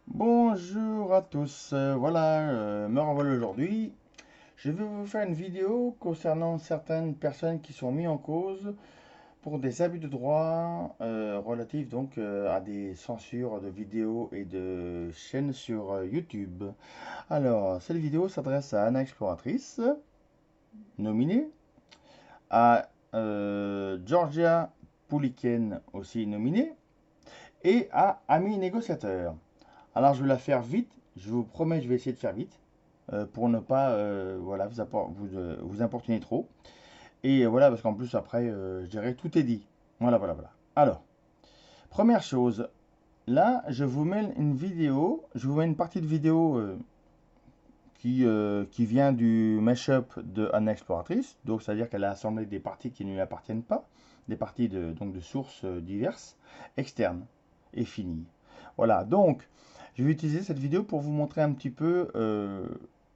Bonjour à tous, voilà, me revoilà aujourd'hui. Je vais vous faire une vidéo concernant certaines personnes qui sont mises en cause pour des abus de droit relatifs donc à des censures de vidéos et de chaînes sur YouTube. Alors, cette vidéo s'adresse à Anna Exploratrice, nominée, à Georgia Pouliken, aussi nominée, et à Ami Négociateur. Alors je vais la faire vite, je vous promets, je vais essayer de faire vite pour ne pas voilà, vous importuner trop. Et voilà, parce qu'en plus après, je dirais tout est dit. Voilà, voilà, voilà. Alors, première chose, là, je vous mets une vidéo, je vous mets une partie de vidéo qui vient du mashup de Anna Exploratrice. Donc, c'est-à-dire qu'elle a assemblé des parties qui ne lui appartiennent pas, des parties donc de sources diverses, externes et finies. Voilà, donc, je vais utiliser cette vidéo pour vous montrer un petit peu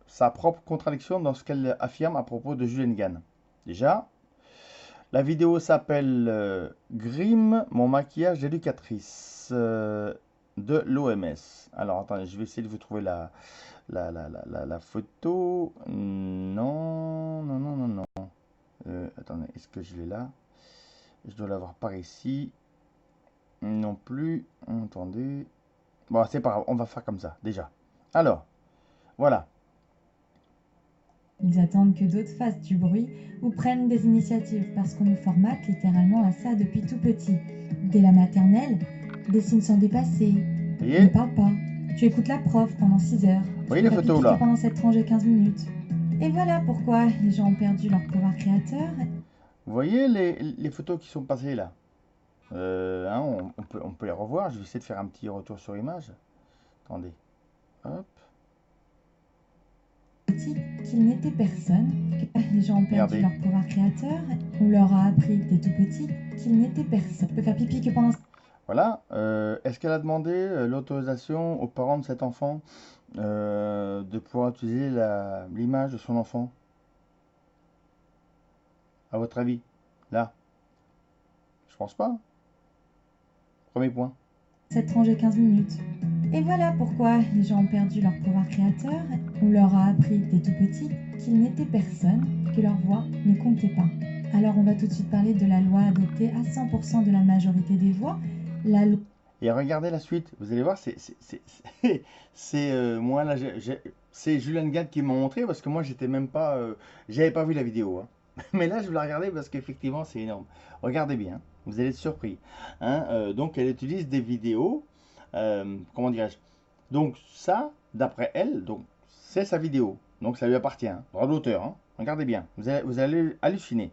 sa propre contradiction dans ce qu'elle affirme à propos de Julian Gann. Déjà, la vidéo s'appelle Grim, mon maquillage d'éducatrice de l'OMS. Alors, attendez, je vais essayer de vous trouver la photo. Non, non, non, non, non. Attendez, est-ce que je l'ai là? Je dois l'avoir par ici. Non plus. Attendez. Bon, c'est pas grave, on va faire comme ça, déjà. Alors, voilà. Ils attendent que d'autres fassent du bruit ou prennent des initiatives parce qu'on nous formate littéralement à ça depuis tout petit. Dès la maternelle, des signes sont dépassés. Vous Ne voyez? parle pas. Tu écoutes la prof pendant 6 heures. Vous Tu voyez fais les pas photos pipi que là? pendant cette rangée 15 minutes. Et voilà pourquoi les gens ont perdu leur pouvoir créateur. Vous voyez les photos qui sont passées là? Hein, on peut les revoir. Je vais essayer de faire un petit retour sur image. Attendez. Hop. Petit qu'ils n'étaient personne. Les gens ont perdu Regardez. leur pouvoir créateur. On leur a appris dès tout petit qu'ils n'étaient personne. Tu peux faire pipi que pendant. Voilà. Est-ce qu'elle a demandé l'autorisation aux parents de cet enfant de pouvoir utiliser l'image de son enfant? À votre avis? Là? Je pense pas. Premier point. Cette rangée 15 minutes. Et voilà pourquoi les gens ont perdu leur pouvoir créateur. On leur a appris dès tout petit qu'ils n'étaient personne, que leur voix ne comptait pas. Alors on va tout de suite parler de la loi adoptée à 100% de la majorité des voix. La loi Et regardez la suite. Vous allez voir, moi là, c'est Julian Gad qui m'a montré parce que moi j'étais même pas, j'avais pas vu la vidéo, hein. Mais là je vais la regarder parce qu'effectivement c'est énorme. Regardez bien, vous allez être surpris, hein. Donc elle utilise des vidéos, comment dirais-je? Donc ça, d'après elle, donc c'est sa vidéo, donc ça lui appartient, hein. Droit d'auteur, hein. Regardez bien, vous allez halluciner.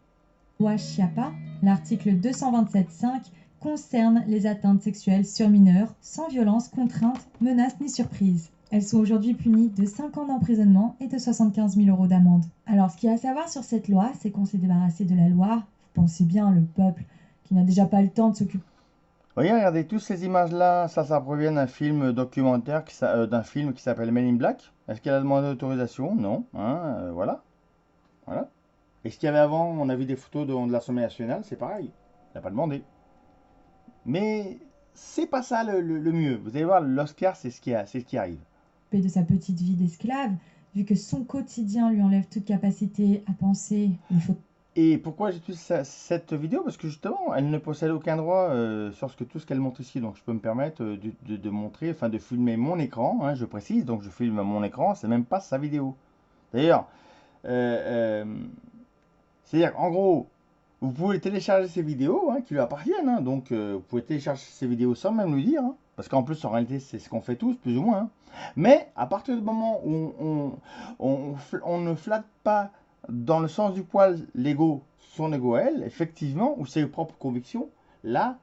Chiapa, l'article 227.5, concerne les atteintes sexuelles sur mineurs, sans violence, contrainte, menace ni surprise. Elles sont aujourd'hui punies de 5 ans d'emprisonnement et de 75 000 euros d'amende. Alors, ce qu'il y a à savoir sur cette loi, c'est qu'on s'est débarrassé de la loi. Vous pensez bien, le peuple qui n'a déjà pas le temps de s'occuper. Voyez, regardez, toutes ces images-là, ça provient d'un film documentaire, d'un film qui s'appelle Men in Black. Est-ce qu'elle a demandé l'autorisation? Non. Hein, voilà. Voilà. Et ce qu'il y avait avant, on a vu des photos de l'Assemblée nationale, c'est pareil. Elle n'a pas demandé. Mais c'est pas ça le mieux. Vous allez voir, l'Oscar, c'est ce qui arrive. De sa petite vie d'esclave, vu que son quotidien lui enlève toute capacité à penser. Il faut Et pourquoi j'utilise cette vidéo? Parce que justement, elle ne possède aucun droit sur tout ce qu'elle montre ici. Donc je peux me permettre de montrer, enfin de filmer mon écran, hein, je précise. Donc je filme mon écran, c'est même pas sa vidéo. D'ailleurs, euh, euh, c'est-à-dire en gros, vous pouvez télécharger ces vidéos qui lui appartiennent, hein. Donc vous pouvez télécharger ces vidéos sans même lui dire, hein. Parce qu'en plus, en réalité, c'est ce qu'on fait tous, plus ou moins, hein. Mais à partir du moment où on ne flatte pas dans le sens du poil l'ego, son ego à elle, effectivement, ou ses propres convictions, là,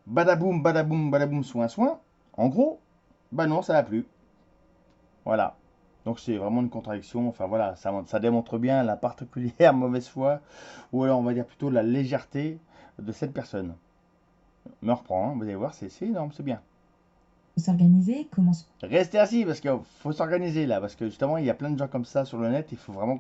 badaboum, soin, soin, en gros, bah non, ça va plus. Voilà. Donc c'est vraiment une contradiction. Enfin voilà, ça démontre bien la particulière mauvaise foi, ou alors on va dire plutôt la légèreté de cette personne. Me reprend, hein, vous allez voir, c'est énorme, c'est bien. s'organiser, comment Restez assis parce qu'il faut s'organiser là, parce que justement il y a plein de gens comme ça sur le net, il faut vraiment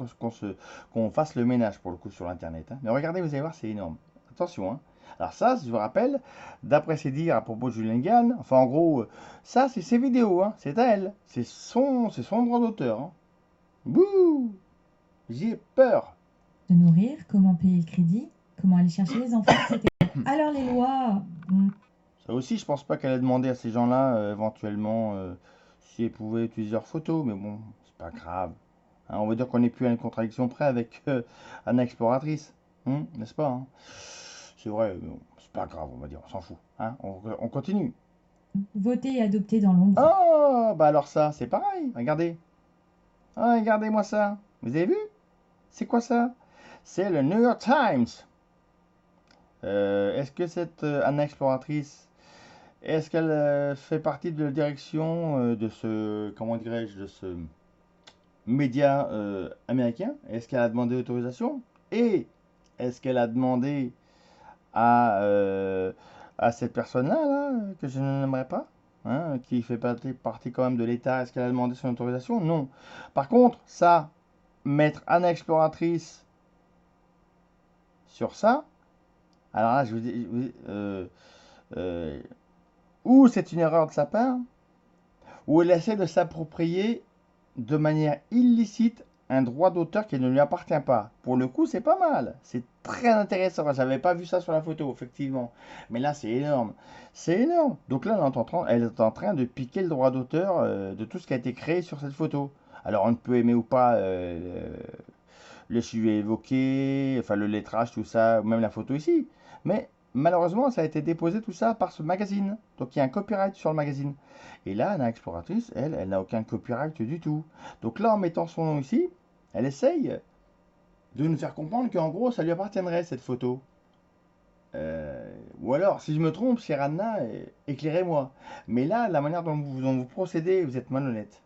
qu'on fasse le ménage pour le coup sur l'internet, hein. Mais regardez, vous allez voir, c'est énorme. Attention, hein. Alors ça, je vous rappelle, d'après ses dires à propos de Julian Gann, enfin en gros, ça c'est ses vidéos, hein, c'est à elle, c'est son droit d'auteur. Hein. Bouh, j'ai peur. De nourrir, comment payer le crédit, comment aller chercher les enfants, etc. Alors les lois, Ça aussi, je pense pas qu'elle ait demandé à ces gens-là, éventuellement, si elles pouvaient utiliser leurs photos, mais bon, c'est pas grave. Hein, on va dire qu'on n'est plus à une contradiction près avec Anna Exploratrice, n'est-ce pas hein. C'est vrai, mais bon, c'est pas grave, on va dire, on s'en fout. Hein, on continue. voter et adopter dans l'ombre. Oh, bah alors ça, c'est pareil, regardez. Ah, regardez-moi ça. Vous avez vu? C'est quoi ça? C'est le New York Times. Est-ce que cette Anna Exploratrice, est-ce qu'elle fait partie de la direction de ce, comment dirais-je, de ce média américain? Est-ce qu'elle a demandé autorisation? Et est-ce qu'elle a demandé à, à cette personne-là, là, que je n'aimerais pas, hein, qui fait partie quand même de l'État, est-ce qu'elle a demandé son autorisation? Non. Par contre, ça, mettre Anna Exploratrice sur ça, alors là, je vous dis, ou c'est une erreur de sa part, ou elle essaie de s'approprier de manière illicite un droit d'auteur qui ne lui appartient pas. Pour le coup, c'est pas mal. C'est très intéressant. J'avais pas vu ça sur la photo, effectivement. Mais là, c'est énorme. C'est énorme. Donc là, elle est en train de piquer le droit d'auteur de tout ce qui a été créé sur cette photo. Alors, on ne peut aimer ou pas le sujet évoqué, enfin le lettrage, tout ça, ou même la photo ici. Mais malheureusement, ça a été déposé tout ça par ce magazine. Donc il y a un copyright sur le magazine. Et là, Anna Exploratrice, elle n'a aucun copyright du tout. Donc là, en mettant son nom ici, elle essaye de nous faire comprendre qu'en gros, ça lui appartiendrait cette photo. Ou alors, si je me trompe, chère Anna, éclairez-moi. Mais là, la manière dont vous procédez, vous êtes malhonnête.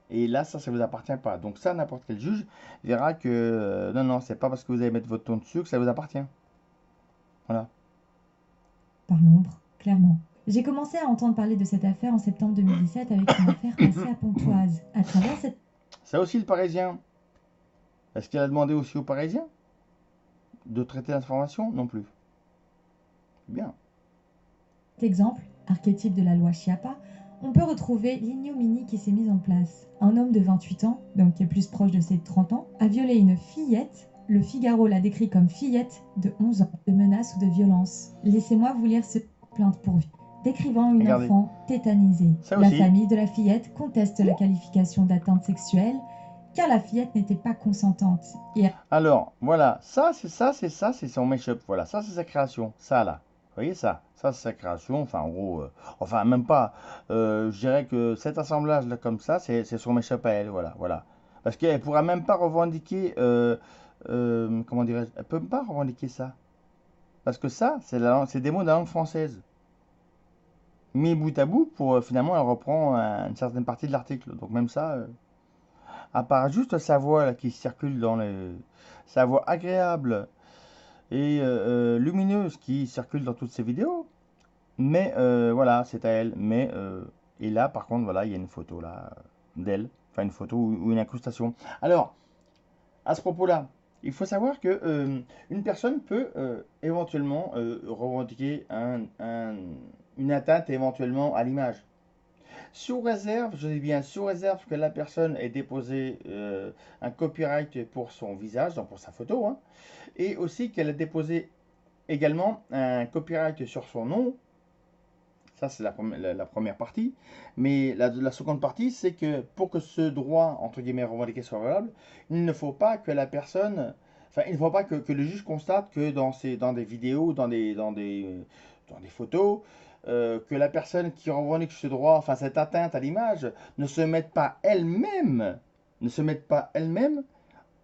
Et là, ça vous appartient pas. Donc ça, n'importe quel juge verra que non, non, c'est pas parce que vous allez mettre votre nom dessus que ça vous appartient. Voilà. Par l'ombre, clairement. J'ai commencé à entendre parler de cette affaire en septembre 2017 avec une affaire passée à Pontoise. À travers cette Ça aussi, le Parisien. Est-ce qu'elle a demandé aussi au Parisien de traiter l'information? Non plus. Bien. exemple, archétype de la loi Chiappa, on peut retrouver l'ignominie qui s'est mise en place. Un homme de 28 ans, donc qui est plus proche de ses 30 ans, a violé une fillette. Le Figaro l'a décrit comme fillette de 11 ans, de menaces ou de violence. Laissez-moi vous lire ce plainte pour vie. Décrivant une Regardez. enfant tétanisée. Ça La aussi. famille de la fillette conteste la qualification d'atteinte sexuelle car la fillette n'était pas consentante. Et Alors, voilà. C'est son make-up. Voilà. Ça, c'est sa création. Ça, là. Vous voyez ça? Ça, c'est sa création. Enfin, en gros, enfin, même pas. Je dirais que cet assemblage-là, comme ça, c'est son make-up à elle. Voilà. Voilà. Parce qu'elle pourra même pas revendiquer. Comment dirais-je? Elle peut même pas revendiquer ça. Parce que ça, c'est des mots de la langue française. Mis bout à bout, pour finalement, elle reprend une certaine partie de l'article. Donc même ça, à part juste sa voix là, qui circule dans les... Sa voix agréable et lumineuse qui circule dans toutes ses vidéos. Mais voilà, c'est à elle. Mais, et là, par contre, voilà, il y a une photo là d'elle. Enfin, une photo ou une incrustation. Alors, à ce propos-là, il faut savoir que une personne peut éventuellement revendiquer une atteinte éventuellement à l'image. Sous réserve, je dis bien sous réserve que la personne ait déposé un copyright pour son visage, donc pour sa photo, hein, et aussi qu'elle ait déposé également un copyright sur son nom. Ça, c'est la première partie. Mais la seconde partie, c'est que pour que ce droit, entre guillemets, revendiqué soit valable, il ne faut pas que la personne. Enfin, il ne faut pas que le juge constate que dans des vidéos, dans des photos, que la personne qui revendique ce droit, enfin cette atteinte à l'image, ne se mette pas elle-même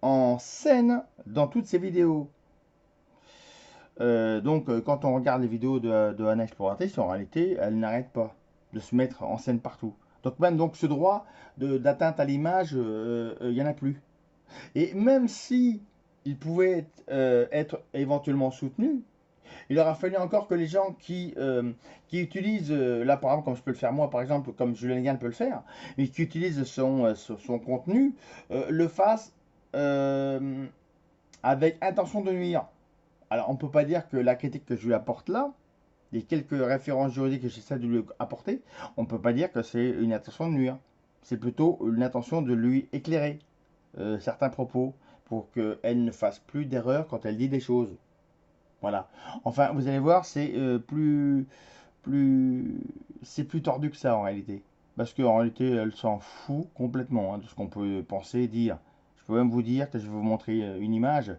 en scène dans toutes ces vidéos. Quand on regarde les vidéos de Anna Exploratrice, en réalité, elle n'arrête pas de se mettre en scène partout. Donc même donc ce droit d'atteinte à l'image, il n'y en a plus. Et même si il pouvait être éventuellement soutenu, il aura fallu encore que les gens qui utilisent, là par exemple, comme je peux le faire moi, par exemple, comme Julien Gann peut le faire, et qui utilisent son contenu, le fassent avec intention de nuire. Alors, on ne peut pas dire que la critique que je lui apporte là, les quelques références juridiques que j'essaie de lui apporter, on ne peut pas dire que c'est une intention de nuire. C'est plutôt une intention de lui éclairer certains propos pour qu'elle ne fasse plus d'erreurs quand elle dit des choses. Voilà. Enfin, vous allez voir, c'est c'est plus tordu que ça en réalité. Parce qu'en réalité, elle s'en fout complètement de ce qu'on peut penser, dire. Je peux même vous dire que je vais vous montrer une image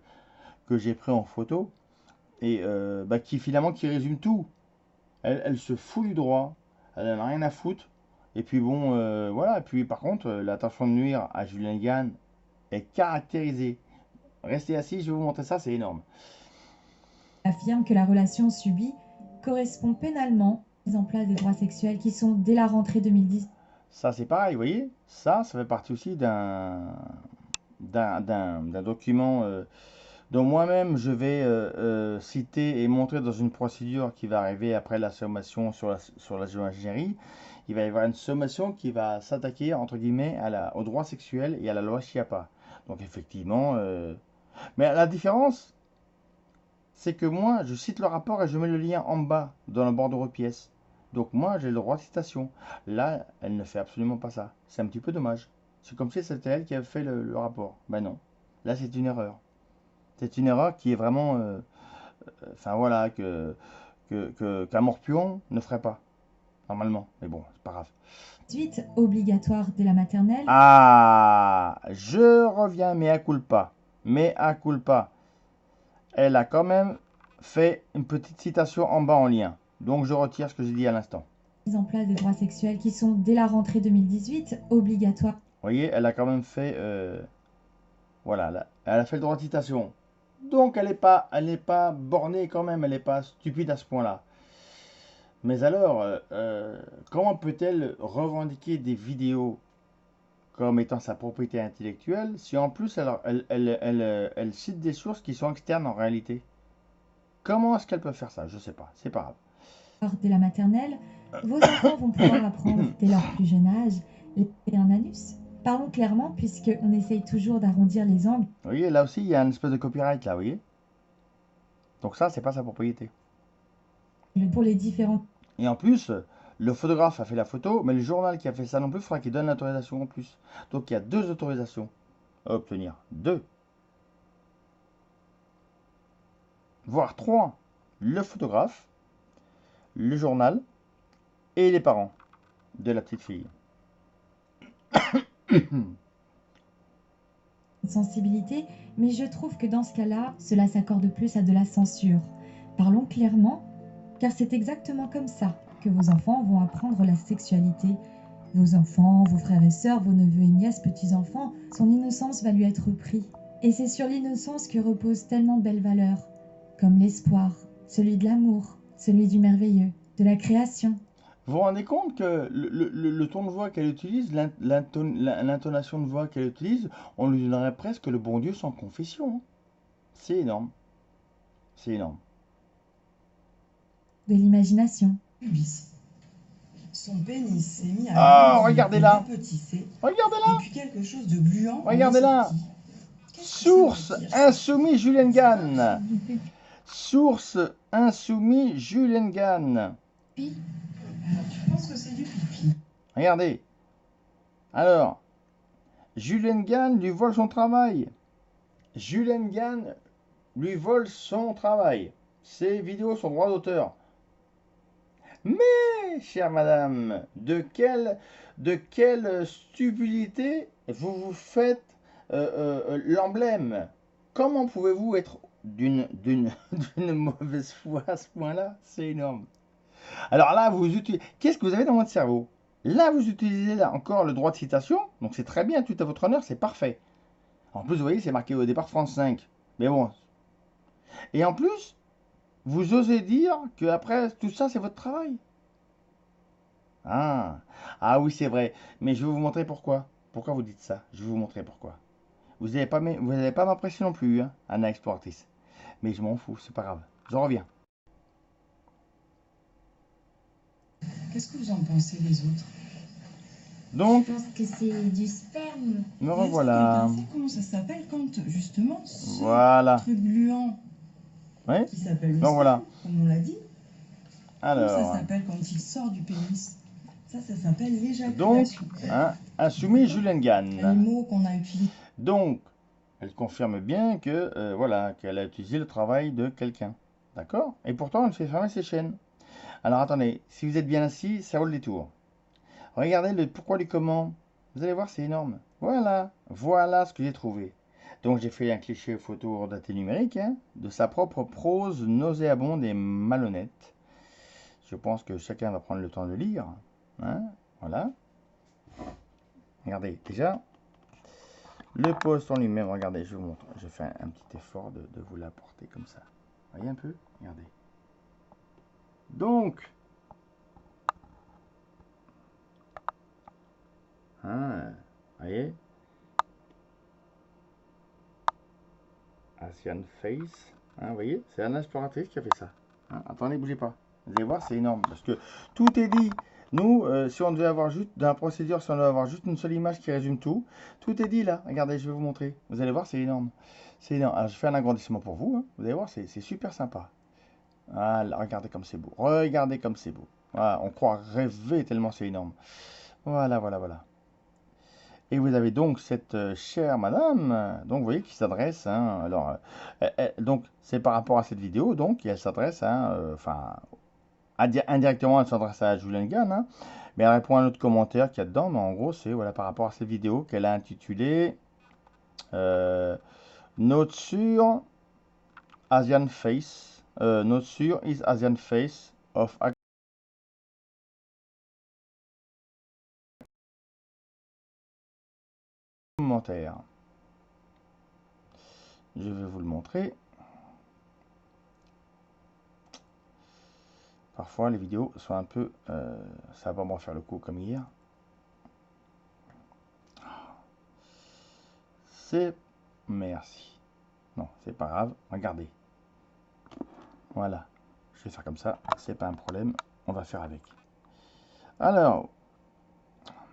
que j'ai prise en photo et qui finalement qui résume tout. Elle se fout du droit, elle n'a rien à foutre. Et puis bon, voilà. Et puis par contre, l'intention de nuire à Julien Gann est caractérisée. Restez assis, je vais vous montrer ça, c'est énorme. Affirme que la relation subie correspond pénalement à la mise en place des droits sexuels qui sont dès la rentrée 2010. Ça c'est pareil, vous voyez, ça fait partie aussi d'un document dont moi-même je vais citer et montrer dans une procédure qui va arriver après la sommation sur la géoingénierie. Il va y avoir une sommation qui va s'attaquer, entre guillemets, au droit sexuel et à la loi Chiappa. Donc effectivement, mais la différence, c'est que moi, je cite le rapport et je mets le lien en bas, dans le bordereau de pièce. Donc moi, j'ai le droit de citation. Là, elle ne fait absolument pas ça. C'est un petit peu dommage. C'est comme si c'était elle qui avait fait le rapport. Ben non. Là, c'est une erreur. C'est une erreur qui est vraiment... Enfin voilà, qu'un morpion ne ferait pas, normalement. Mais bon, c'est pas grave. Suite obligatoire dès la maternelle. Ah, je reviens, mais à culpa. Mais à culpa. Elle a quand même fait une petite citation en bas en lien. Donc je retire ce que j'ai dit à l'instant. Mise en place des droits sexuels qui sont dès la rentrée 2018 obligatoires. Vous voyez, elle a quand même fait... voilà, elle a fait le droit de citation. Donc elle n'est pas bornée quand même, elle n'est pas stupide à ce point-là. Mais alors, comment peut-elle revendiquer des vidéos comme étant sa propriété intellectuelle si en plus elle cite des sources qui sont externes en réalité? Comment est-ce qu'elle peut faire ça? Je sais pas, c'est pas grave. Dès la maternelle, vos enfants vont pouvoir apprendre dès leur plus jeune âge et un anus. Parlons clairement puisqu'on essaye toujours d'arrondir les angles. Vous voyez, là aussi, il y a une espèce de copyright, là, vous voyez? Donc ça, c'est pas sa propriété. Pour les différents. Et en plus, le photographe a fait la photo, mais le journal qui a fait ça non plus, il faudra qu'il donne l'autorisation en plus. Donc il y a 2 autorisations à obtenir. 2. Voire 3. Le photographe, le journal et les parents de la petite fille. Sensibilité, mais je trouve que dans ce cas-là, cela s'accorde plus à de la censure. Parlons clairement, car c'est exactement comme ça que vos enfants vont apprendre la sexualité. Vos enfants, vos frères et sœurs, vos neveux et nièces, petits-enfants, son innocence va lui être prise. Et c'est sur l'innocence que reposent tellement de belles valeurs, comme l'espoir, celui de l'amour, celui du merveilleux, de la création. Vous vous rendez compte que le ton de voix qu'elle utilise, l'intonation de voix qu'elle utilise, on lui donnerait presque le bon Dieu sans confession. C'est énorme. C'est énorme. De l'imagination. Son pénis s'est mis à regardez-la. Regardez-là. Et puis quelque chose de gluant. Regardez-là. Source insoumis Julien Gann. Source insoumis Julien Gann. Tu penses que c'est du pipi? Regardez. Alors, Julien Gann lui vole son travail. Julien Gann lui vole son travail. Ces vidéos sont droit d'auteur. Mais, chère madame, de quelle stupidité vous faites l'emblème? Comment pouvez-vous être d'une mauvaise foi à ce point-là? C'est énorme. Alors là, qu'est-ce que vous avez dans votre cerveau? Là, vous utilisez là encore le droit de citation, donc c'est très bien, tout à votre honneur, c'est parfait. En plus, vous voyez, c'est marqué au départ France 5. Mais bon. Et en plus, vous osez dire que après tout ça, c'est votre travail. Ah, ah oui, c'est vrai. Mais je vais vous montrer pourquoi. Pourquoi vous dites ça? Je vais vous montrer pourquoi. Vous n'allez pas m'apprécier non plus, hein, Anna Exploratrice. Mais je m'en fous, c'est pas grave. J'en reviens. Qu'est-ce que vous en pensez les autres? Donc, Je pense que c'est du sperme. me revoilà. Vous savez comment ça s'appelle quand justement ce Voilà. truc gluant Ouais. qui s'appelle le Donc voilà. sperme, comme on l'a dit. Comme ça Alors, s'appelle quand il sort du pénis. Ça s'appelle donc, l'éjaculation. hein, assumé Les Julengan. mots qu'on a utilisés. Donc, elle confirme bien que, voilà, qu'elle a utilisé le travail de quelqu'un. D'accord? Et pourtant, elle fait fermer ses chaînes. Alors, attendez, si vous êtes bien assis, ça vaut le détour. Regardez le pourquoi du comment. Vous allez voir, c'est énorme. Voilà, voilà ce que j'ai trouvé. Donc, j'ai fait un cliché photo daté numérique, hein, de sa propre prose nauséabonde et malhonnête. Je pense que chacun va prendre le temps de lire. Hein, voilà. Regardez, déjà, le post en lui-même, regardez, je vous montre. Je fais un petit effort de vous l'apporter comme ça. Voyez un peu? Regardez. Donc, hein, voyez? Asian Face. Hein, vous voyez? C'est Anna Exploratrice qui a fait ça. Hein, attendez, bougez pas. Vous allez voir, c'est énorme. Parce que tout est dit. Nous, si on devait avoir juste, dans la procédure, si on devait avoir juste une seule image qui résume tout, tout est dit là. Regardez, je vais vous montrer. Vous allez voir, c'est énorme. C'est énorme. Alors, je fais un agrandissement pour vous. Hein. Vous allez voir, c'est super sympa. Voilà, regardez comme c'est beau. Regardez comme c'est beau. Voilà, on croit rêver tellement c'est énorme. Voilà, voilà, voilà. Et vous avez donc cette chère madame, donc vous voyez, qui s'adresse, hein, alors, donc c'est par rapport à cette vidéo, donc, et elle s'adresse, hein, enfin, indirectement, elle s'adresse à Julian Gann, hein, mais elle répond à un autre commentaire qu'il y a dedans, mais en gros, c'est voilà, par rapport à cette vidéo qu'elle a intitulée Note sur Asian Face, Note sur Is Asian Face of commentaire. Je vais vous le montrer. Parfois, les vidéos sont un peu... ça va pas m'en faire le coup comme hier. C'est... Merci. Non, c'est pas grave. Regardez. Voilà. Je vais faire comme ça. C'est pas un problème. On va faire avec. Alors...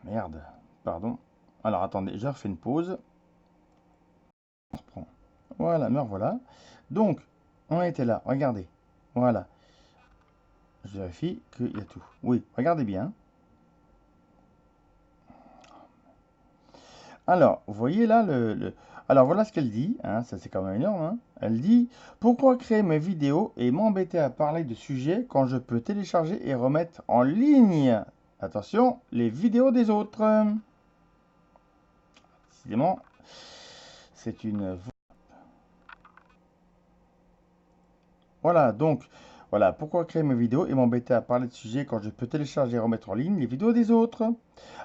Merde. Pardon. Alors, attendez. Je refais une pause. On reprend. Voilà, me revoilà. Donc, on était là. Regardez. Voilà. Je vérifie qu'il y a tout. Oui, regardez bien. Alors, vous voyez là Alors voilà ce qu'elle dit, hein, ça c'est quand même énorme. Hein. Elle dit: pourquoi créer mes vidéos et m'embêter à parler de sujets quand je peux télécharger et remettre en ligne, attention, les vidéos des autres. Décidément, c'est une... Voilà, donc, voilà, pourquoi créer mes vidéos et m'embêter à parler de sujets quand je peux télécharger et remettre en ligne les vidéos des autres?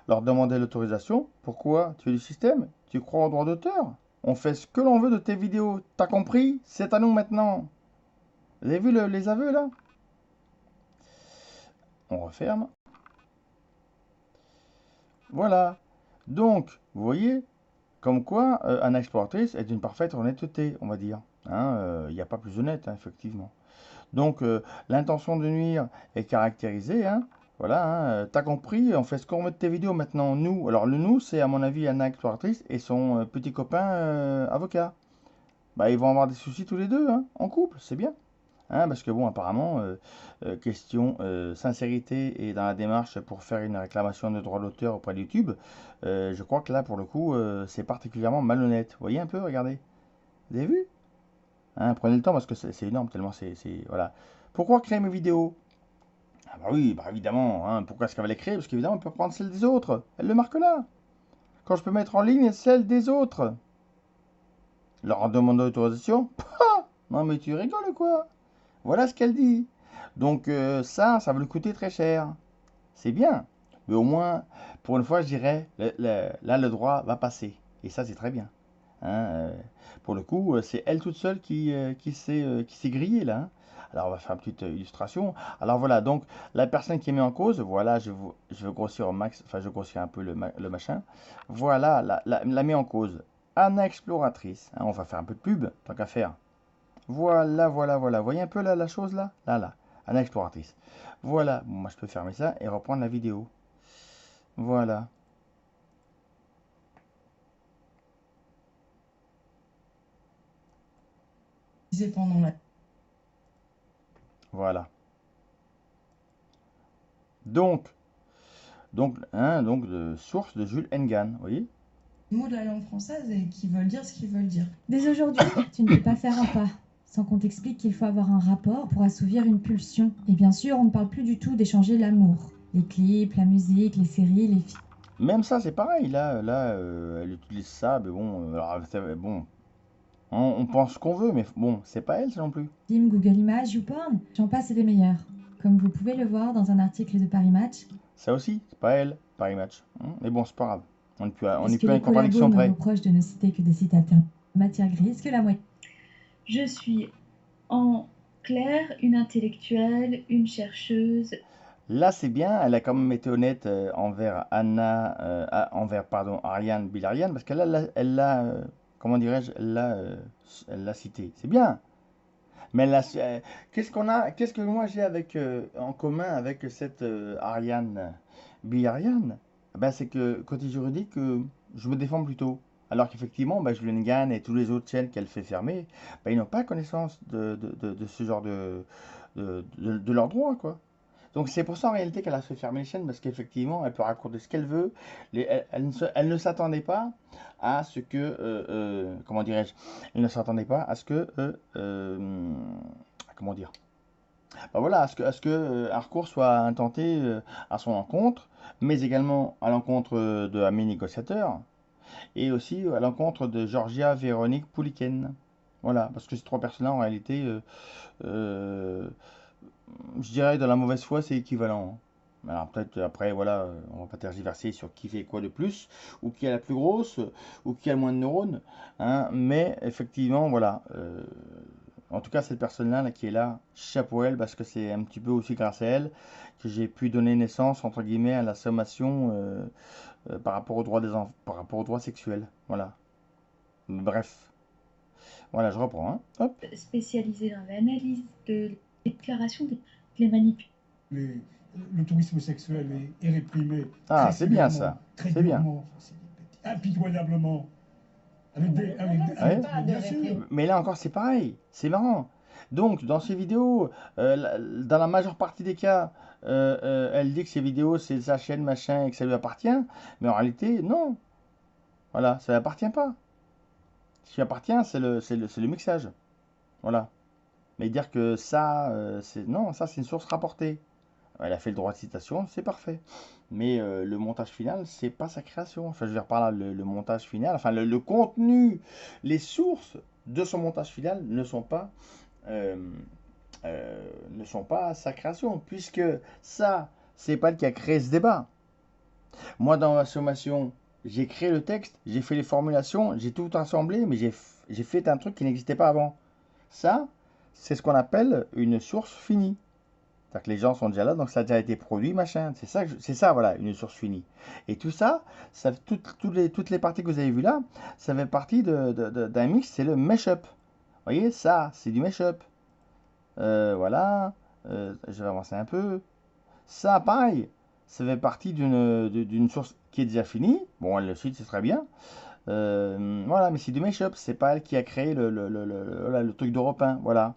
Leur demander l'autorisation. Pourquoi? Tu es du système? Tu crois au droit d'auteur? On fait ce que l'on veut de tes vidéos. T'as compris? C'est à nous maintenant. Vous avez vu les aveux là? On referme. Voilà. Donc, vous voyez, comme quoi Anna Exploratrice est d'une parfaite honnêteté, on va dire. Il n'y a pas plus honnête, hein, effectivement. Donc, l'intention de nuire est caractérisée. Hein. Voilà, hein, t'as compris, on fait ce qu'on veut de tes vidéos maintenant, nous. Alors, le nous, c'est à mon avis Anna Exploratrice et son petit copain avocat. Bah, ils vont avoir des soucis tous les deux, hein, en couple, c'est bien. Hein, parce que bon, apparemment, question sincérité et dans la démarche pour faire une réclamation de droit d'auteur auprès de YouTube, je crois que là, pour le coup, c'est particulièrement malhonnête. Vous voyez un peu, regardez. Vous avez vu? Hein, prenez le temps parce que c'est énorme, tellement voilà. Pourquoi créer mes vidéos? Ah bah oui, bah évidemment. Hein, pourquoi est-ce qu'elle va les créer? Parce qu'évidemment, elle peut prendre celle des autres. Elle le marque là. Quand je peux mettre en ligne celle des autres. Leur demander l'autorisation? Non mais tu rigoles ou quoi? Voilà ce qu'elle dit. Donc ça va lui coûter très cher. C'est bien. Mais au moins, pour une fois, je dirais, là, le droit va passer. Et ça, c'est très bien. Hein, pour le coup, c'est elle toute seule qui s'est grillée là. Hein. Alors, on va faire une petite illustration. Alors voilà, donc la personne qui est mise en cause, voilà, je vais grossir au max, enfin, je grossis un peu le machin. Voilà, la met en cause. Anna Exploratrice. Hein, on va faire un peu de pub, tant qu'à faire. Voilà, voilà, voilà. Vous voyez un peu là, la chose là? Là, là. Anna Exploratrice. Voilà. Bon, moi, je peux fermer ça et reprendre la vidéo. Voilà. Pendant la Voilà. Donc, donc de source de Jules Engan, vous voyez? mots de la langue française et qui veulent dire ce qu'ils veulent dire. Dès aujourd'hui, tu ne peux pas faire un pas sans qu'on t'explique qu'il faut avoir un rapport pour assouvir une pulsion. Et bien sûr, on ne parle plus du tout d'échanger l'amour. Les clips, la musique, les séries, les films. Même ça, c'est pareil. Là, elle utilise ça, mais bon, alors, bon, on pense ce qu'on veut, mais bon, c'est pas elle ça non plus. Google Images, YouPorn, j'en passe et des meilleurs. Comme vous pouvez le voir dans un article de Paris Match, Ça aussi, c'est pas elle, Paris Match. Mais bon, c'est pas grave. On n'est plus à puisque une les contradiction collabos me près. reprochent de ne citer que des citateurs matière grise que la moitié. Je suis en clair une intellectuelle, une chercheuse. Là, c'est bien, elle a quand même été honnête envers Ariane Bilarian, parce comment dirais-je, elle l'a cité. C'est bien. Mais qu'est-ce que moi j'ai en commun avec cette Ariane Bilarian? Ben, c'est que côté juridique, je me défends plutôt. Alors qu'effectivement, ben, Julian Gann et tous les autres chaînes qu'elle fait fermer, ben, ils n'ont pas connaissance de ce genre de leurs droits, quoi. Donc c'est pour ça en réalité qu'elle a fait fermer les chaînes, parce qu'effectivement, elle peut raconter ce qu'elle veut. Elle ne s'attendait pas à ce que, comment dirais-je, elle ne s'attendait pas à ce que, comment dire, bah voilà, à ce que un recours soit intenté à son encontre, mais également à l'encontre de mes négociateurs, et aussi à l'encontre de Georgia Véronique Pouliken. Voilà, parce que ces trois personnes-là, en réalité, euh, je dirais dans la mauvaise foi, c'est équivalent. Alors peut-être après, voilà, on va pas tergiverser sur qui fait quoi de plus, ou qui a la plus grosse, ou qui a le moins de neurones, hein, mais effectivement, voilà. En tout cas, cette personne-là là, qui est là, chapeau à elle, parce que c'est un petit peu aussi grâce à elle que j'ai pu donner naissance, entre guillemets, à la sommation par rapport aux droits des enfants, par rapport aux droits sexuels. Voilà. Bref. Voilà, je reprends. Hein. Hop. Spécialisée dans l'analyse de déclaration des manipulations. Le tourisme sexuel est réprimé Ah, très c'est bien sévèrement, ça. très C'est bien. durement, impitoyablement. Ouais. Bien sûr. Mais là encore, c'est pareil. C'est marrant. Donc, dans ces vidéos, dans la majeure partie des cas, elle dit que ces vidéos, c'est sa chaîne, machin, et que ça lui appartient. Mais en réalité, non. Voilà, ça lui appartient pas. Ce qui appartient, c'est le mixage. Voilà. Mais dire que ça, non, ça, c'est une source rapportée. Elle a fait le droit de citation, c'est parfait. Mais le montage final, c'est pas sa création. Enfin, je veux dire par là, le montage final, enfin, le contenu, les sources de son montage final euh, ne sont pas sa création, puisque ça, c'est pas elle qui a créé ce débat. Moi, dans ma sommation, j'ai créé le texte, j'ai fait les formulations, j'ai tout assemblé, mais j'ai fait un truc qui n'existait pas avant. Ça, c'est ce qu'on appelle une source finie. C'est-à-dire que les gens sont déjà là, donc ça a déjà été produit, machin. C'est ça, voilà, une source finie. Et tout ça, toutes les parties que vous avez vues là, ça fait partie d'un mix, c'est le mash-up. Vous voyez, ça, c'est du mash-up. Voilà, je vais avancer un peu. Ça, pareil, ça fait partie d'une source qui est déjà finie. Bon, elle le cite, c'est très bien. Voilà, mais c'est du mash-up, c'est pas elle qui a créé le truc d'Europe 1, voilà.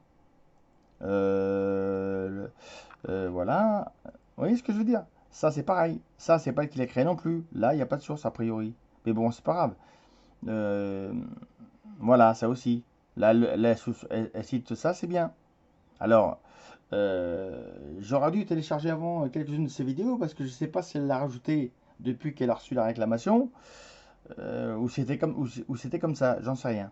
Voilà. Vous voyez ce que je veux dire? Ça, c'est pareil. Ça, c'est pas elle qui l'a créé non plus. Là, il n'y a pas de source, a priori. Mais bon, c'est pas grave. Euh, voilà, ça aussi. Là, elle cite ça, c'est bien. Alors, j'aurais dû télécharger avant quelques-unes de ces vidéos parce que je sais pas si elle l'a rajouté depuis qu'elle a reçu la réclamation ou c'était comme ça, j'en sais rien.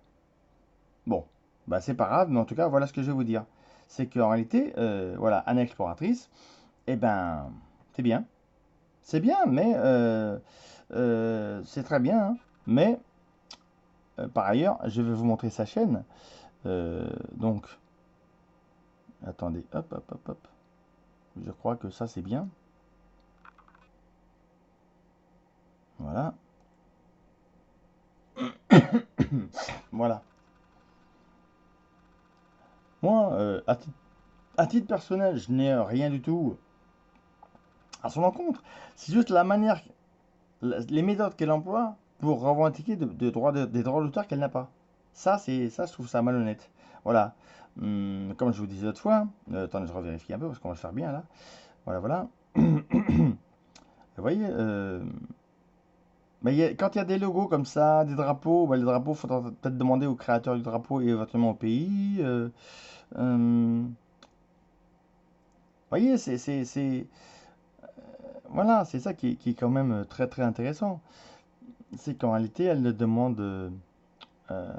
Bon, bah c'est pas grave, mais en tout cas, voilà ce que je vais vous dire. C'est qu'en réalité, voilà, Anna Exploratrice, eh ben, c'est bien. C'est bien, mais c'est très bien. Hein. Mais par ailleurs, je vais vous montrer sa chaîne. Donc, attendez, hop, hop, hop, hop. Je crois que ça, c'est bien. Voilà. Voilà. Moi, à titre personnel, je n'ai rien du tout à son encontre. C'est juste la manière, les méthodes qu'elle emploie pour revendiquer des droits d'auteur qu'elle n'a pas. Ça, je trouve ça malhonnête. Voilà. comme je vous disais l'autre fois, attendez, je revérifie un peu parce qu'on va le faire bien là. Voilà, voilà. Vous voyez, quand il y a des logos comme ça, des drapeaux, les drapeaux, il faudra peut-être demander au créateur du drapeau et éventuellement au pays. Vous voyez, voilà, c'est ça qui est quand même très très intéressant. C'est qu'en réalité, elle ne demande, enfin,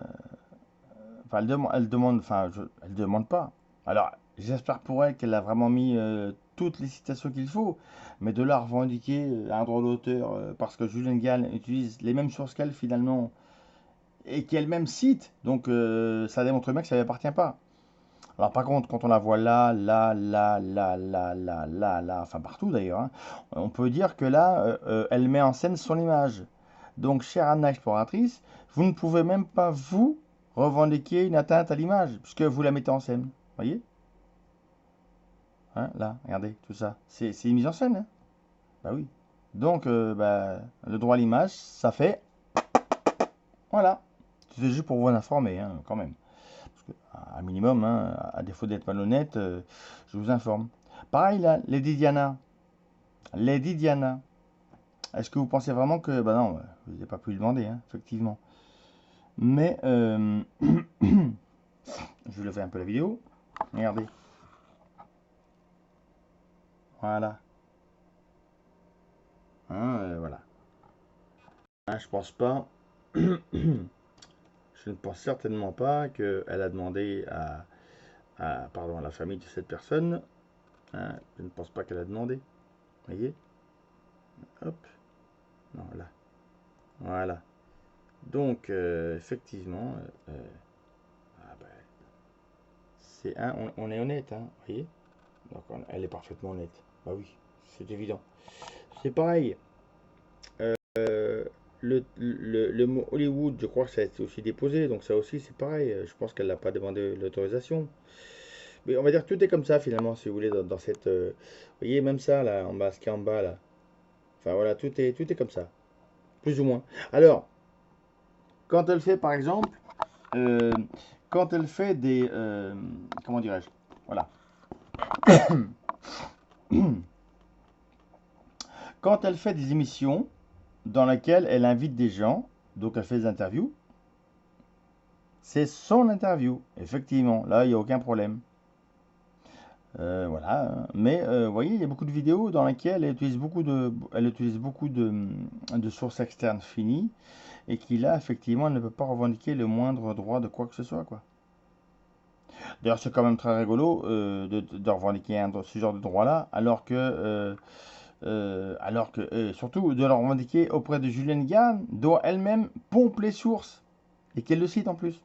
elle demande, enfin, elle demande pas. Alors, j'espère pour elle qu'elle a vraiment mis toutes les citations qu'il faut, mais de là à revendiquer un droit d'auteur parce que Julian Gall utilise les mêmes sources qu'elle finalement et qu'elle-même cite, donc ça démontre bien que ça ne lui appartient pas. Alors par contre, quand on la voit là, enfin partout d'ailleurs, hein, on peut dire que là, elle met en scène son image. Donc, chère Anna Exploratrice, vous ne pouvez même pas, vous, revendiquer une atteinte à l'image, puisque vous la mettez en scène. Voyez? Hein, là, regardez, tout ça. C'est une mise en scène, hein? Bah oui. Donc, le droit à l'image, ça fait... Voilà. C'est juste pour vous en informer, hein, quand même. À minimum, hein, à défaut d'être malhonnête, je vous informe. Pareil là, Lady Diana. Lady Diana. Est-ce que vous pensez vraiment que... Bah non, vous n'avez pas pu le demander, hein, effectivement. Mais, je vous le fais un peu la vidéo. Regardez. Voilà. Hein, voilà. Hein, je pense pas... Je ne pense certainement pas qu'elle a demandé pardon, à la famille de cette personne. Hein, je ne pense pas qu'elle a demandé. Voyez? Hop. Non, là. Voilà. Donc, effectivement, on est honnête, hein, vous voyez? Donc, elle est parfaitement honnête. Bah oui, c'est évident. C'est pareil. Le mot Hollywood, je crois que ça a été aussi déposé, donc ça aussi c'est pareil. Je pense qu'elle n'a pas demandé l'autorisation. Mais on va dire que tout est comme ça finalement, si vous voulez, dans cette. Vous voyez, même ça là, en bas, ce qui est en bas là. Enfin voilà, tout est comme ça, plus ou moins. Alors, quand elle fait par exemple, euh, quand elle fait des. Comment dirais-je? Voilà. Quand elle fait des émissions dans lesquelles elle invite des gens, donc elle fait des interviews, c'est son interview, effectivement, là il n'y a aucun problème. Voilà, mais vous voyez, il y a beaucoup de vidéos dans lesquelles elle utilise beaucoup de sources externes finies et qui là, effectivement, elle ne peut pas revendiquer le moindre droit de quoi que ce soit, quoi. D'ailleurs, c'est quand même très rigolo de revendiquer ce genre de droit-là, alors que surtout de le revendiquer auprès de Julian Gann, dont elle-même pompe les sources et qu'elle le cite en plus.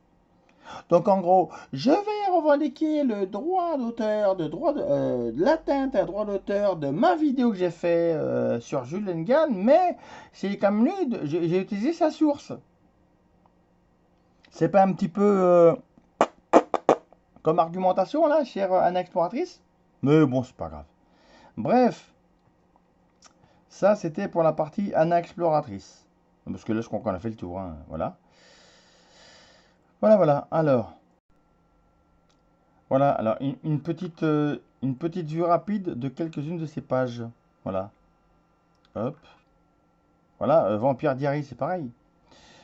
Donc en gros, je vais revendiquer le droit d'auteur, de l'atteinte à droit d'auteur de ma vidéo que j'ai fait sur Julian Gann, mais c'est comme lui, j'ai utilisé sa source. C'est pas un petit peu comme argumentation là, chère Anna Exploratrice? Mais bon, c'est pas grave. Bref, ça c'était pour la partie Anna Exploratrice. Parce que là, je crois qu'on a fait le tour, hein, voilà. Voilà, alors... Voilà, alors une petite vue rapide de quelques-unes de ces pages. Voilà. Hop. Voilà, Vampire Diary, c'est pareil.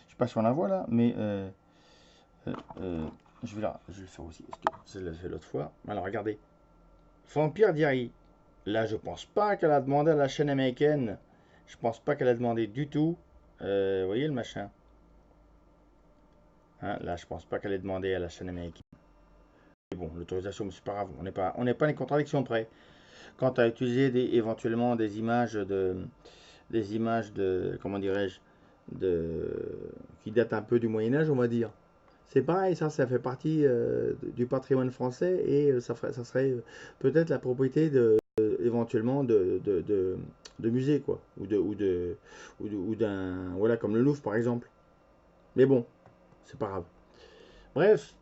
Je sais pas si on la voit là, mais je vais le faire aussi, parce que je l'ai fait l'autre fois. Alors regardez. Vampire Diary. Là, je pense pas qu'elle a demandé à la chaîne américaine. Je pense pas qu'elle a demandé du tout. Vous voyez le machin. Hein, là, je pense pas qu'elle ait demandé à la chaîne américaine. Bon, l'autorisation, mais c'est pas grave, on n'est pas les contradictions près. Quant à utiliser éventuellement des images comment dirais-je, qui datent un peu du Moyen-Âge, on va dire. C'est pareil, ça fait partie du patrimoine français et ça serait peut-être la propriété éventuellement de musées, quoi, ou d'un, voilà, comme le Louvre par exemple. Mais bon, c'est pas grave. Bref,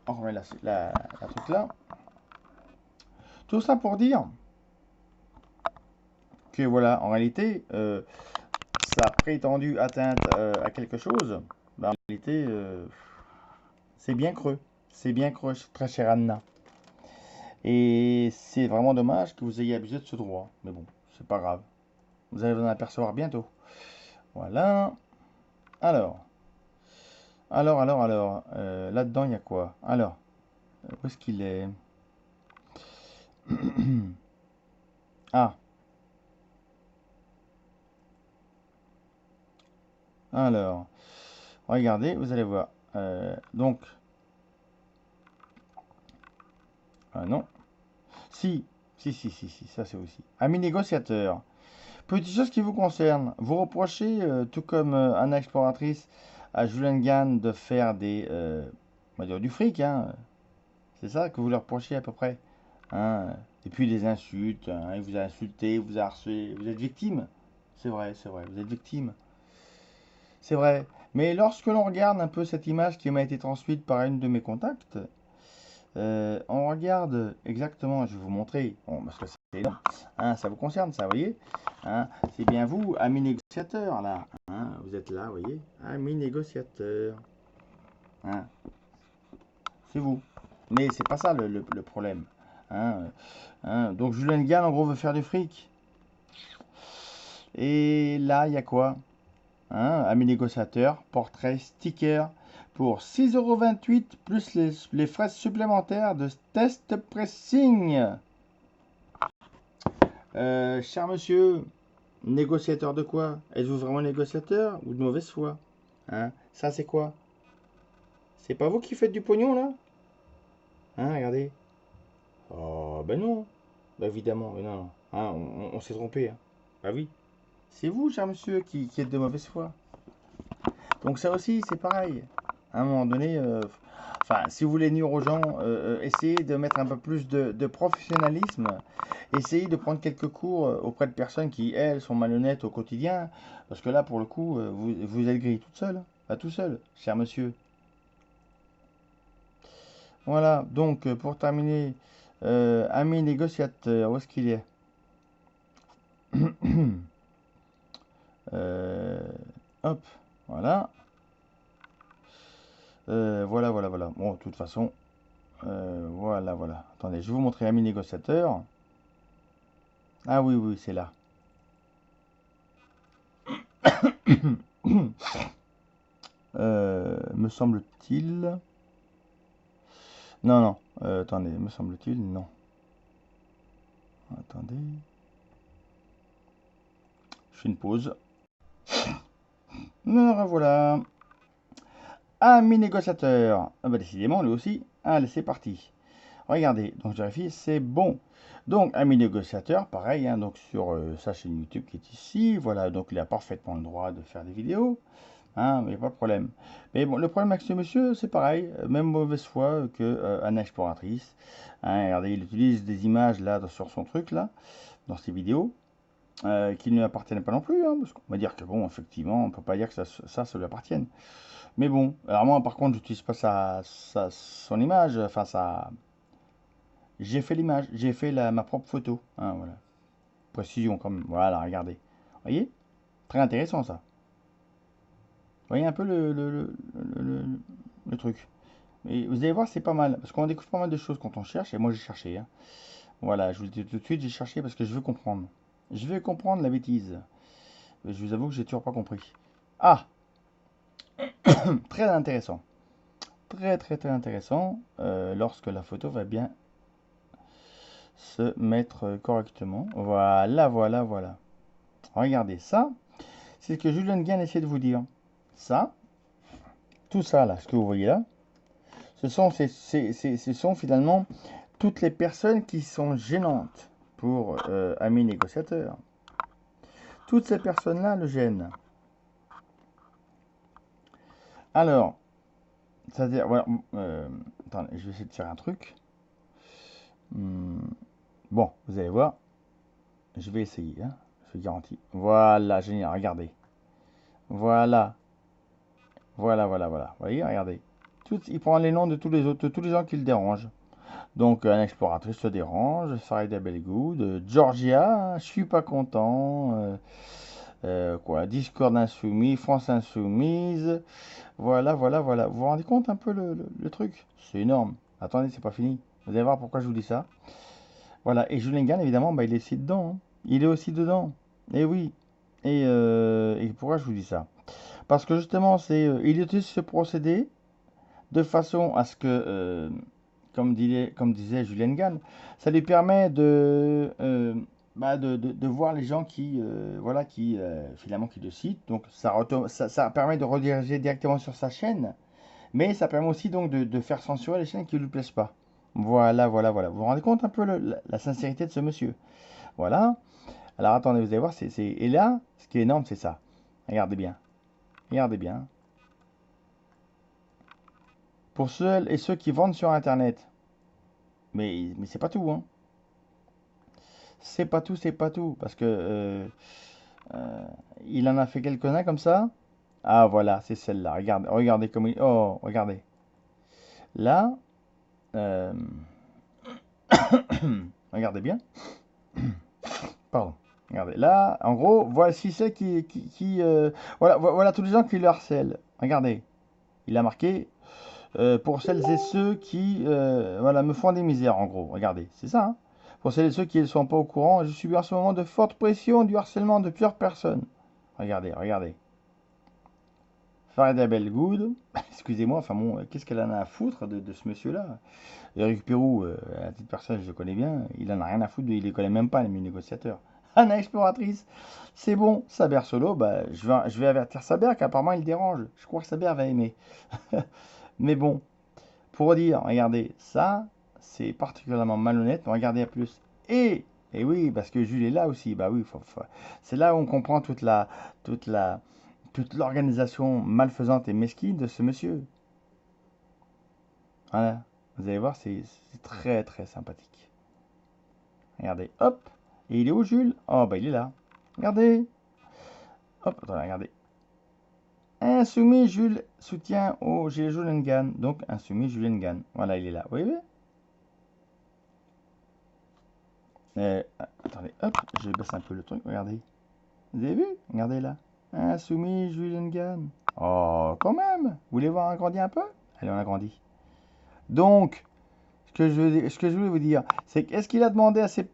on remet la truc là. Tout ça pour dire que voilà, en réalité, sa prétendue atteinte à quelque chose, en réalité, c'est bien creux. C'est bien très cher Anna. Et c'est vraiment dommage que vous ayez abusé de ce droit. Mais bon, c'est pas grave. Vous allez vous en apercevoir bientôt. Voilà. Alors. Là-dedans, il y a quoi? Alors, où est-ce qu'il est? Ah. Alors. Regardez, vous allez voir. Donc. Ah non. Si, ça c'est aussi. Amis négociateurs. Petite chose qui vous concerne. Vous reprochez, tout comme Anna Exploratrice, à Julian Gann de faire on va dire du fric, hein. C'est ça que vous leur reprochez à peu près. Hein. Et puis des insultes, hein. Il vous a insulté, vous a harcelé. Vous êtes victime. C'est vrai, vous êtes victime. C'est vrai. Mais lorsque l'on regarde un peu cette image qui m'a été transmise par une de mes contacts, on regarde exactement, je vais vous montrer, bon, parce que c'est énorme, hein, ça vous concerne, ça, vous voyez, hein, c'est bien vous, amis négociateurs, là, hein, vous êtes là, vous voyez, amis négociateurs, hein, c'est vous, mais c'est pas ça le problème, hein, donc Julien Gann, en gros, veut faire du fric, et là, il y a quoi, hein, amis négociateurs, portrait, sticker, pour 6,28 € plus les frais supplémentaires de test pressing. Cher monsieur, négociateur de quoi? Êtes-vous vraiment négociateur ou de mauvaise foi? Hein? Ça c'est quoi? C'est pas vous qui faites du pognon là? Hein, regardez. Oh ben non. Bah évidemment, mais non. Hein, on s'est trompé. Hein. Bah oui. C'est vous, cher monsieur, qui êtes de mauvaise foi. Donc ça aussi, c'est pareil. À un moment donné, enfin, si vous voulez nuire aux gens, essayez de mettre un peu plus de professionnalisme. Essayez de prendre quelques cours auprès de personnes qui, elles, sont malhonnêtes au quotidien. Parce que là, pour le coup, vous êtes grillé toute seule. Pas tout seul, cher monsieur. Voilà, donc pour terminer, ami négociateur, où est-ce qu'il est? Hop, voilà. Voilà. Bon, de toute façon, voilà. Attendez, je vais vous montrer ami négociateur. Ah oui, c'est là. Me semble-t-il. Non. Attendez, me semble-t-il, non. Attendez. Je fais une pause. Me revoilà. Ami négociateur. Ah bah décidément, lui aussi. Allez, c'est parti. Regardez, donc je vérifie, c'est bon. Donc, ami négociateur, pareil, hein, donc sur sa chaîne YouTube qui est ici. Voilà, donc il a parfaitement le droit de faire des vidéos. Hein, mais pas de problème. Mais bon, le problème avec ce monsieur, c'est pareil, même mauvaise foi que Anna Exploratrice. Hein, regardez, il utilise des images là sur son truc là, dans ses vidéos, qui ne lui appartiennent pas non plus. Hein, parce qu'on va dire que bon, effectivement, on peut pas dire que ça lui appartienne. Mais bon, alors moi par contre, j'utilise pas son image, enfin j'ai fait l'image, j'ai fait ma propre photo. Hein, voilà. Précision quand même. Voilà, regardez. Vous voyez? Très intéressant ça. Vous voyez un peu le truc. Et vous allez voir, c'est pas mal. Parce qu'on découvre pas mal de choses quand on cherche. Et moi, j'ai cherché. Hein. Voilà, je vous le dis tout de suite, j'ai cherché parce que je veux comprendre. Je veux comprendre la bêtise. Mais je vous avoue que j'ai toujours pas compris. Ah! Très intéressant. Très intéressant. Lorsque la photo va bien se mettre correctement. Voilà. Regardez ça. C'est ce que Julian Gann essaie de vous dire. Ça, tout ça là, ce que vous voyez là, ce sont finalement toutes les personnes qui sont gênantes pour amis négociateurs. Toutes ces personnes-là le gênent. Alors, c'est-à-dire, voilà, attendez, je vais essayer de tirer un truc. Bon, vous allez voir. Je vais essayer, hein, je vous garantis. Voilà, génial, regardez. Voilà. Vous voyez, regardez. Il prend les noms de tous les autres, de tous les gens qui le dérangent. Donc, un exploratrice se dérange, Farida Belgood, Georgia, je suis pas content, quoi, Discord Insoumis, France Insoumise. Voilà, voilà, voilà. Vous vous rendez compte un peu le truc? C'est énorme. Attendez, c'est pas fini. Vous allez voir pourquoi je vous dis ça. Voilà, et Julien Gann, évidemment, bah, il est aussi dedans, hein. Il est aussi dedans. Et oui. Et pourquoi je vous dis ça? Parce que justement, il utilise ce procédé de façon à ce que, comme disait Julien Gann, ça lui permet de voir les gens qui, voilà, finalement, qui le citent. Donc, ça permet de rediriger directement sur sa chaîne, mais ça permet aussi donc de faire censurer les chaînes qui ne lui plaisent pas. Voilà, voilà, voilà. Vous vous rendez compte un peu la sincérité de ce monsieur? Voilà. Alors, attendez, vous allez voir, et là, ce qui est énorme, c'est ça. Regardez bien. Regardez bien. Pour ceux et ceux qui vendent sur Internet. Mais c'est pas tout, hein. C'est pas tout, c'est pas tout. Parce que il en a fait quelques-uns comme ça. Ah, voilà, c'est celle-là. Regardez, regardez comme il... Oh, regardez. Là, regardez bien. Pardon. Regardez. Là, en gros, voici ceux voilà, voilà tous les gens qui le harcèlent. Regardez. Il a marqué pour celles et ceux qui voilà, me font des misères, en gros. Regardez, c'est ça, hein. Pour celles et ceux qui ne sont pas au courant, je subis en ce moment de fortes pressions du harcèlement de plusieurs personnes. Regardez, regardez. Farida Belgoud, excusez-moi, enfin bon, qu'est-ce qu'elle en a à foutre de ce monsieur-là? Eric Pirou, à titre personnel, je le connais bien, il en a rien à foutre, il les connaît même pas, les négociateurs. Anna Exploratrice, c'est bon, Saber Solo, bah, je vais avertir Saber qu'apparemment il dérange. Je crois que Saber va aimer. Mais bon, pour dire, regardez, ça, c'est particulièrement malhonnête, mais regardez à plus. Et oui, parce que Jules est là aussi, bah oui, c'est là où on comprend toute l'organisation malfaisante et mesquine de ce monsieur. Voilà, vous allez voir, c'est très très sympathique. Regardez, hop, et il est où Jules? Oh, bah il est là. Regardez. Hop, attendez, regardez. Insoumis Jules soutient au Julien Gann. Donc, insoumis Julien Gann. Voilà, il est là. Vous voyez? Attendez, hop, je baisse un peu le truc, regardez. Vous avez vu? Regardez là. Insoumis Julien Gann. Oh, quand même. Vous voulez voir agrandir un peu? Allez, on agrandit. Donc, ce que je voulais vous dire, c'est qu'est-ce qu'il a demandé à ses...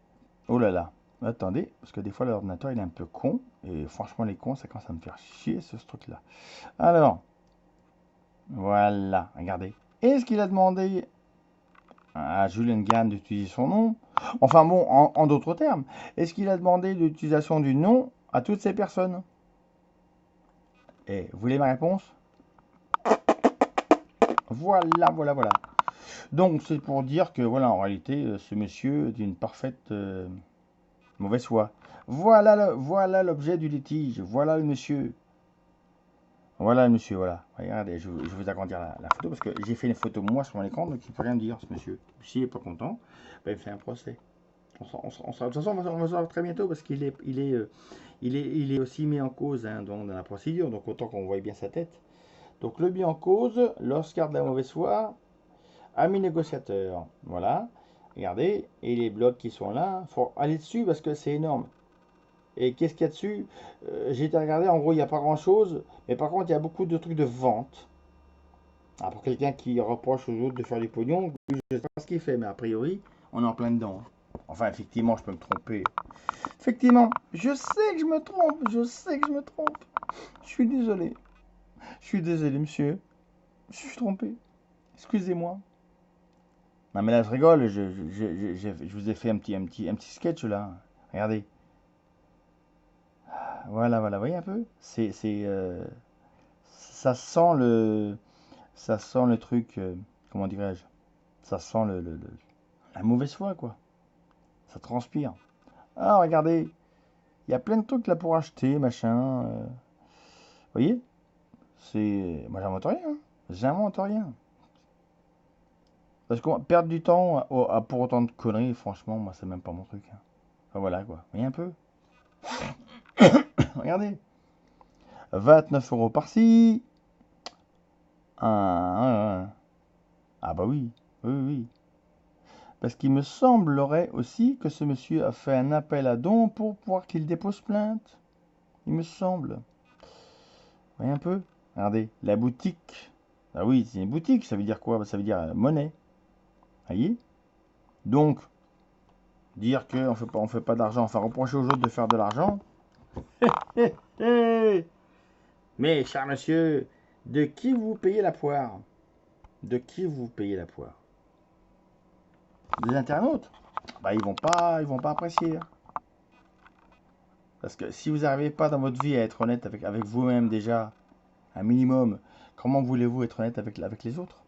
Oh là là. Attendez, parce que des fois l'ordinateur il est un peu con. Et franchement, les cons, ça commence à me faire chier ce truc-là. Alors, voilà, regardez. Est-ce qu'il a demandé à Julien Gann d'utiliser son nom? Enfin bon, en d'autres termes, est-ce qu'il a demandé l'utilisation du nom à toutes ces personnes? Et vous voulez ma réponse? Voilà, voilà, voilà. Donc c'est pour dire que voilà, en réalité, ce monsieur est d'une parfaite mauvaise foi. Voilà l'objet du litige. Voilà le monsieur. Voilà le monsieur, voilà. Regardez, je vais vous agrandir la photo parce que j'ai fait une photo moi sur mon écran, donc il ne peut rien dire, ce monsieur. S'il n'est pas content, ben, il fait un procès. De toute façon, on va savoir très bientôt parce qu'il est aussi mis en cause, hein, dans la procédure, donc autant qu'on voit bien sa tête. Donc le mis en cause, l'Oscar de la mauvaise foi, ami négociateur. Voilà, regardez, et les blocs qui sont là, il faut aller dessus parce que c'est énorme. Et qu'est-ce qu'il y a dessus? J'ai été regarder, en gros, il n'y a pas grand-chose. Mais par contre, il y a beaucoup de trucs de vente. Alors, pour quelqu'un qui reproche aux autres de faire du pognon, je ne sais pas ce qu'il fait, mais a priori, on est en plein dedans. Enfin, effectivement, je peux me tromper. Effectivement, je sais que je me trompe. Je sais que je me trompe. Je suis désolé. Je suis désolé, monsieur. Je suis trompé. Excusez-moi. Non, mais là, je rigole. Je vous ai fait un petit sketch, là. Regardez. Voilà, voilà, vous voyez un peu? Ça sent le truc, comment dirais-je? Ça sent la mauvaise foi, quoi. Ça transpire. Ah, regardez, il y a plein de trucs là pour acheter, machin. Vous voyez? Moi, j'invente rien, hein. J'invente rien. Parce qu'on perdre du temps pour autant de conneries, franchement, moi, c'est même pas mon truc, hein. Enfin, voilà, quoi. Vous voyez un peu? Regardez. 29 € par-ci. Ah bah oui, oui, oui. Parce qu'il me semblerait aussi que ce monsieur a fait un appel à dons pour pouvoir qu'il dépose plainte. il me semble. Vous voyez un peu? Regardez, la boutique. Ah oui, c'est une boutique, ça veut dire quoi? Ça veut dire monnaie. Vous voyez? Donc, dire qu'on on fait pas d'argent, enfin reprocher aux autres de faire de l'argent. Mais, cher monsieur, de qui vous payez la poire? De qui vous payez la poire? Des internautes? Bah, ils vont pas apprécier. Parce que si vous n'arrivez pas dans votre vie à être honnête avec vous-même déjà, un minimum, comment voulez-vous être honnête avec les autres?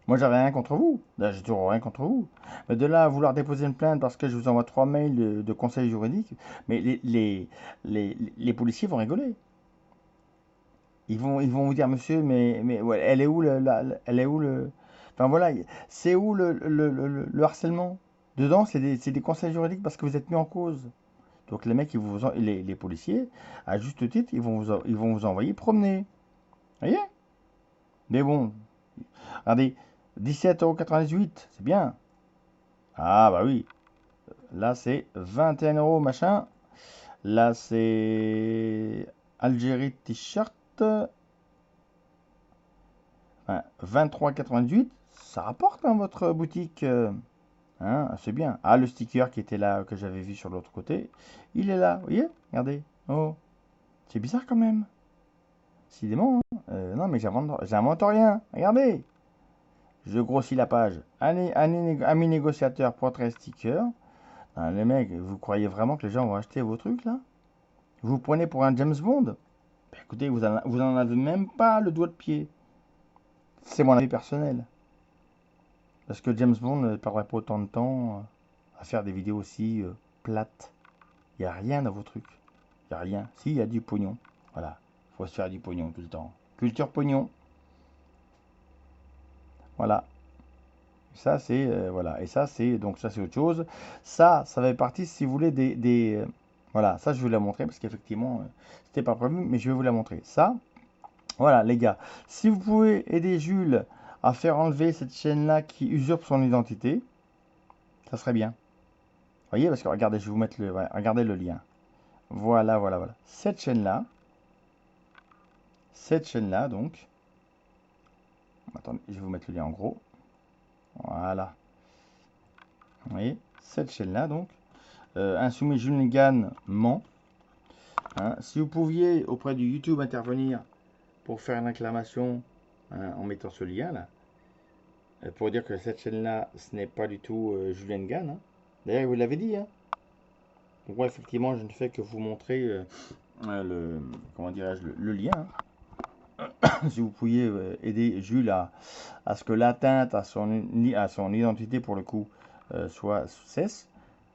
Moi, j'avais rien contre vous. Là, j'ai toujours rien contre vous. Mais de là à vouloir déposer une plainte parce que je vous envoie 3 mails de conseils juridiques, mais les policiers vont rigoler. Ils vont vous dire, monsieur, mais ouais, elle est où elle est où le... Enfin voilà, c'est où le harcèlement? Dedans, c'est des conseils juridiques parce que vous êtes mis en cause. Donc les mecs, les policiers, à juste titre, ils vont vous envoyer promener. Vous voyez? Mais bon, regardez, 17,98 €, c'est bien. Ah bah oui, là c'est 21 € machin. Là c'est Algérie t-shirt. Enfin, 23,98 €, ça rapporte dans votre boutique. Hein, c'est bien. Ah, le sticker qui était là, que j'avais vu sur l'autre côté, il est là. Vous voyez? Regardez. Oh, c'est bizarre quand même. Décidément. Hein. Non, mais j'invente rien. Regardez. Je grossis la page. Ami négociateur, portrait sticker. Ah, les mecs, vous croyez vraiment que les gens vont acheter vos trucs là? Vous vous prenez pour un James Bond? Ben, écoutez, vous en avez même pas le doigt de pied. C'est mon avis personnel. Parce que James Bond ne perdrait pas autant de temps à faire des vidéos aussi plates. Il n'y a rien dans vos trucs. Il n'y a rien. Si, il y a du pognon. Voilà. Il faut se faire du pognon tout le temps. Culture pognon. Voilà. Ça, c'est voilà. Et ça, c'est donc ça, c'est autre chose. Ça fait partie, si vous voulez, voilà. Ça, je vais vous la montrer parce qu'effectivement, c'était pas prévu, mais je vais vous la montrer. Ça, voilà, les gars. Si vous pouvez aider Jules à faire enlever cette chaîne-là qui usurpe son identité, ça serait bien. Vous voyez, parce que regardez, je vais vous mettre regardez le lien. Voilà, voilà, voilà. Cette chaîne-là, donc. Attendez, je vais vous mettre le lien en gros. Voilà. Vous voyez, cette chaîne-là, donc. Insoumis Jules Gann ment. Hein. Si vous pouviez, auprès du YouTube, intervenir pour faire une réclamation en mettant ce lien-là, pour dire que cette chaîne-là, ce n'est pas du tout Julien Gann. Hein. D'ailleurs, vous l'avez dit. Hein. Donc, moi, effectivement, je ne fais que vous montrer comment dirais-je, le lien. Hein. Si vous pouviez aider Jules à ce que l'atteinte à son identité, pour le coup, cesse,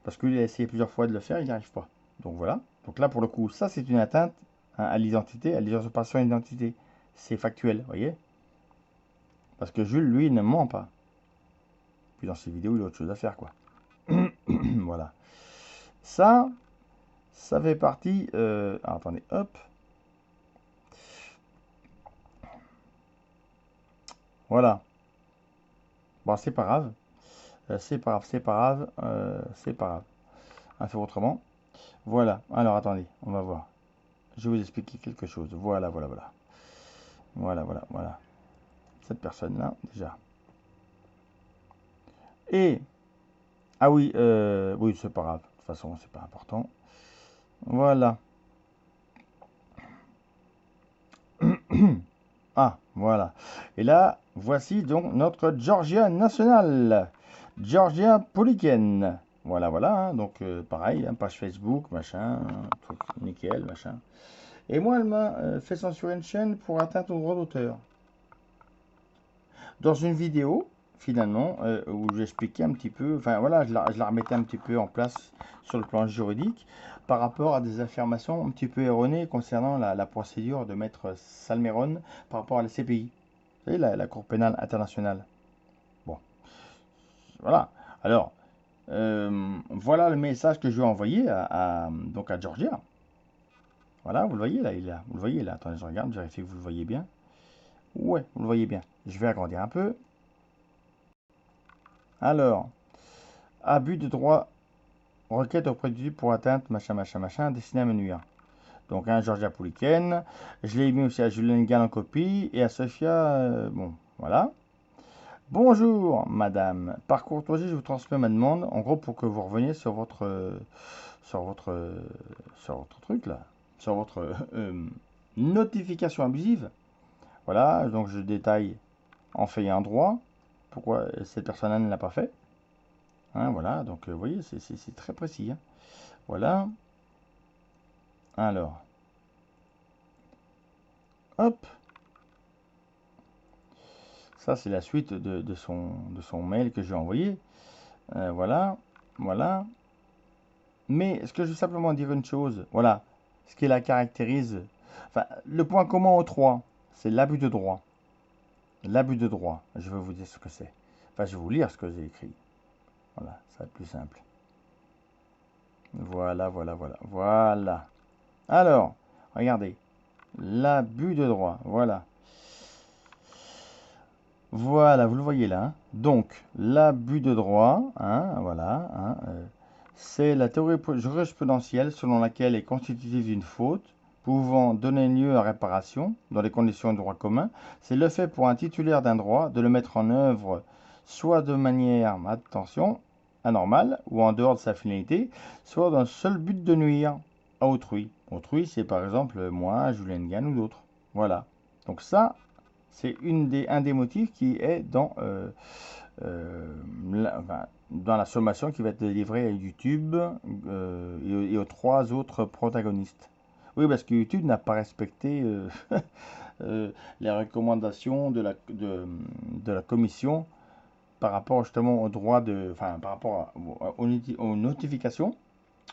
parce qu'il a essayé plusieurs fois de le faire, il n'y arrive pas. Donc voilà. Donc là, pour le coup, ça, c'est une atteinte à l'identité, à l'usurpation d'identité. C'est factuel, vous voyez? Parce que Jules, lui, ne ment pas. Puis dans ses vidéos, il a autre chose à faire, quoi. Voilà. Ça fait partie... attendez, hop. Voilà. Bon, c'est pas grave. C'est pas grave, c'est pas grave. C'est pas grave. On va faire autrement. Voilà. Alors, attendez, on va voir. Je vais vous expliquer quelque chose. Voilà, voilà, voilà. Voilà, voilà, voilà. Cette personne-là, déjà. Et... Ah oui, oui, c'est pas grave. De toute façon, c'est pas important. Voilà. Ah, voilà. Et là, voici donc notre Georgia nationale. Georgia Poliken. Voilà, voilà. Hein. Donc, pareil, hein, page Facebook, machin, truc nickel, machin. Et moi, elle m'a fait censurer une chaîne pour atteinte au droit d'auteur. Dans une vidéo, finalement, où j'expliquais un petit peu, enfin voilà, je la remettais un petit peu en place sur le plan juridique par rapport à des affirmations un petit peu erronées concernant la procédure de maître Salmeron par rapport à la CPI, vous savez, la Cour pénale internationale. Bon, voilà. Alors, voilà le message que je vais envoyer donc à Georgia. Voilà, vous le voyez là, vous le voyez là. Attendez, je regarde, je vérifie que vous le voyez bien. Ouais, vous le voyez bien. Je vais agrandir un peu. Alors, abus de droit, requête auprès du pour atteinte, machin, machin, machin, destiné à me nuire. Donc, un Georgia Pouliken. Je l'ai mis aussi à Julien Gall en copie et à Sophia. Bon, voilà. Bonjour, madame. Par courtoisie, je vous transmets ma demande. En gros, pour que vous reveniez sur votre, sur votre, sur votre truc là, sur votre notification abusive. Voilà. Donc, je détaille en fait un droit. Pourquoi cette personne-là ne l'a pas fait. Hein, voilà. Donc, vous voyez, c'est très précis. Hein. Voilà. Alors, hop. Ça, c'est la suite de son mail que j'ai envoyé. Voilà, voilà. Mais ce que je veux simplement dire une chose, voilà, ce qui la caractérise, enfin, le point commun aux trois, c'est l'abus de droit. L'abus de droit, je vais vous dire ce que c'est. Enfin, je vais vous lire ce que j'ai écrit. Voilà, ça va être plus simple. Voilà, voilà, voilà, voilà. Alors, regardez, l'abus de droit, voilà. Voilà, vous le voyez là. Hein. Donc, l'abus de droit, hein, voilà, hein, c'est la théorie jurisprudentielle selon laquelle est constitutive d'une faute pouvant donner lieu à réparation dans les conditions du droit commun. C'est le fait pour un titulaire d'un droit de le mettre en œuvre soit de manière, attention, anormale ou en dehors de sa finalité, soit dans le seul but de nuire à autrui. Autrui, c'est par exemple moi, Julien Gann ou d'autres. Voilà. Donc ça, c'est un des motifs qui est dans, dans la sommation qui va être livrée à YouTube et aux trois autres protagonistes. Oui, parce que YouTube n'a pas respecté les recommandations de la commission par rapport justement au droit par rapport aux notifications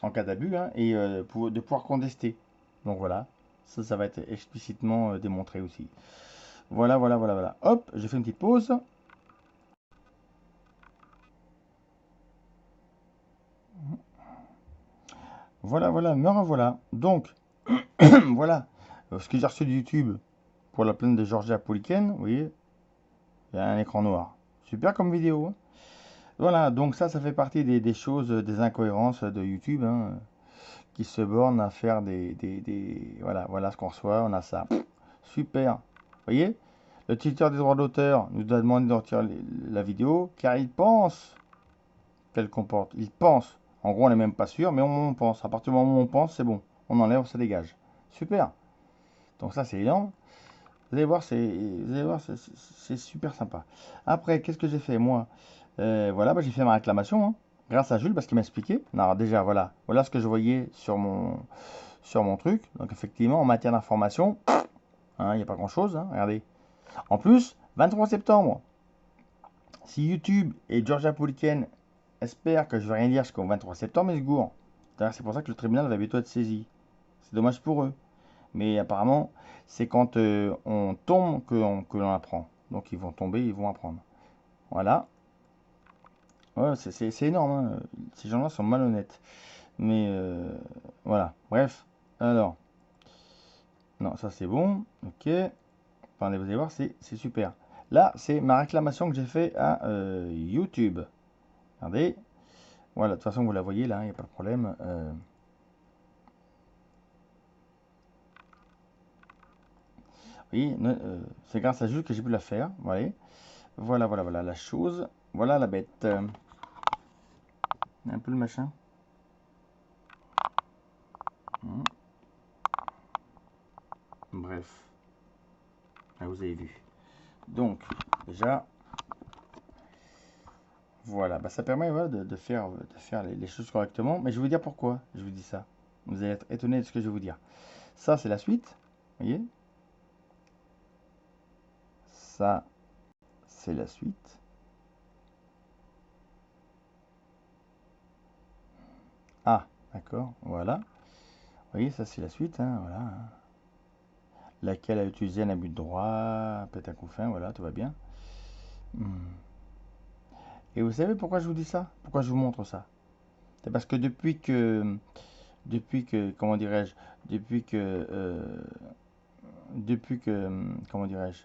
en cas d'abus hein, et de pouvoir contester. Donc voilà, ça va être explicitement démontré aussi. Voilà, voilà, voilà, voilà. Hop, j'ai fait une petite pause. Voilà, voilà, me revoilà. Donc, voilà, ce que j'ai reçu de YouTube pour la plainte de Georgia Pouliken, vous voyez, il y a un écran noir. Super comme vidéo. Hein. Voilà, donc ça fait partie des choses, des incohérences de YouTube, hein, qui se bornent à faire voilà, voilà ce qu'on reçoit, on a ça. Super. Vous voyez, le titulaire des droits d'auteur nous a demandé de retirer la vidéo, car il pense qu'elle comporte. Il pense. En gros, on n'est même pas sûr, mais on pense. À partir du moment où on pense, c'est bon. On enlève, ça dégage. Super. Donc ça, c'est énorme. Vous allez voir, c'est super sympa. Après, qu'est-ce que j'ai fait moi voilà, j'ai fait ma réclamation, hein, grâce à Jules, parce qu'il m'a expliqué. Alors déjà, voilà ce que je voyais sur mon truc. Donc effectivement, en matière d'information, il n'y a pas grand-chose. Hein, regardez. En plus, 23 septembre, si YouTube et Georgia Pouliken espèrent que je ne vais rien dire jusqu'au 23 septembre, ils se gourent. D'ailleurs, c'est pour ça que le tribunal va bientôt être saisi. C'est dommage pour eux. Mais apparemment, c'est quand on tombe que l'on apprend. Donc ils vont tomber, ils vont apprendre. Voilà. Ouais, c'est énorme. Hein. Ces gens-là sont malhonnêtes. Mais voilà. Bref. Alors. Non, ça c'est bon. Ok. Attendez, vous allez voir, c'est super. Là, c'est ma réclamation que j'ai fait à YouTube. Regardez. Voilà, de toute façon, vous la voyez là, il n'y a pas de problème. Oui, c'est grâce à Jules que j'ai pu la faire. Voilà. Voilà, voilà, voilà la chose. Voilà la bête. Un peu le machin. Bref. Là, vous avez vu. Donc, déjà, voilà. Bah, ça permet voilà, de faire les choses correctement. Mais je vais vous dire pourquoi je vous dis ça. Vous allez être étonné de ce que je vais vous dire. Ça, c'est la suite. Vous voyez? Ça, c'est la suite. Ah, d'accord, voilà. Vous voyez, ça c'est la suite, hein, voilà. Laquelle a utilisé un abus de droit, peut-être un coup fin, voilà, tout va bien. Et vous savez pourquoi je vous dis ça? Pourquoi je vous montre ça? C'est parce que depuis que, comment dirais-je, comment dirais-je,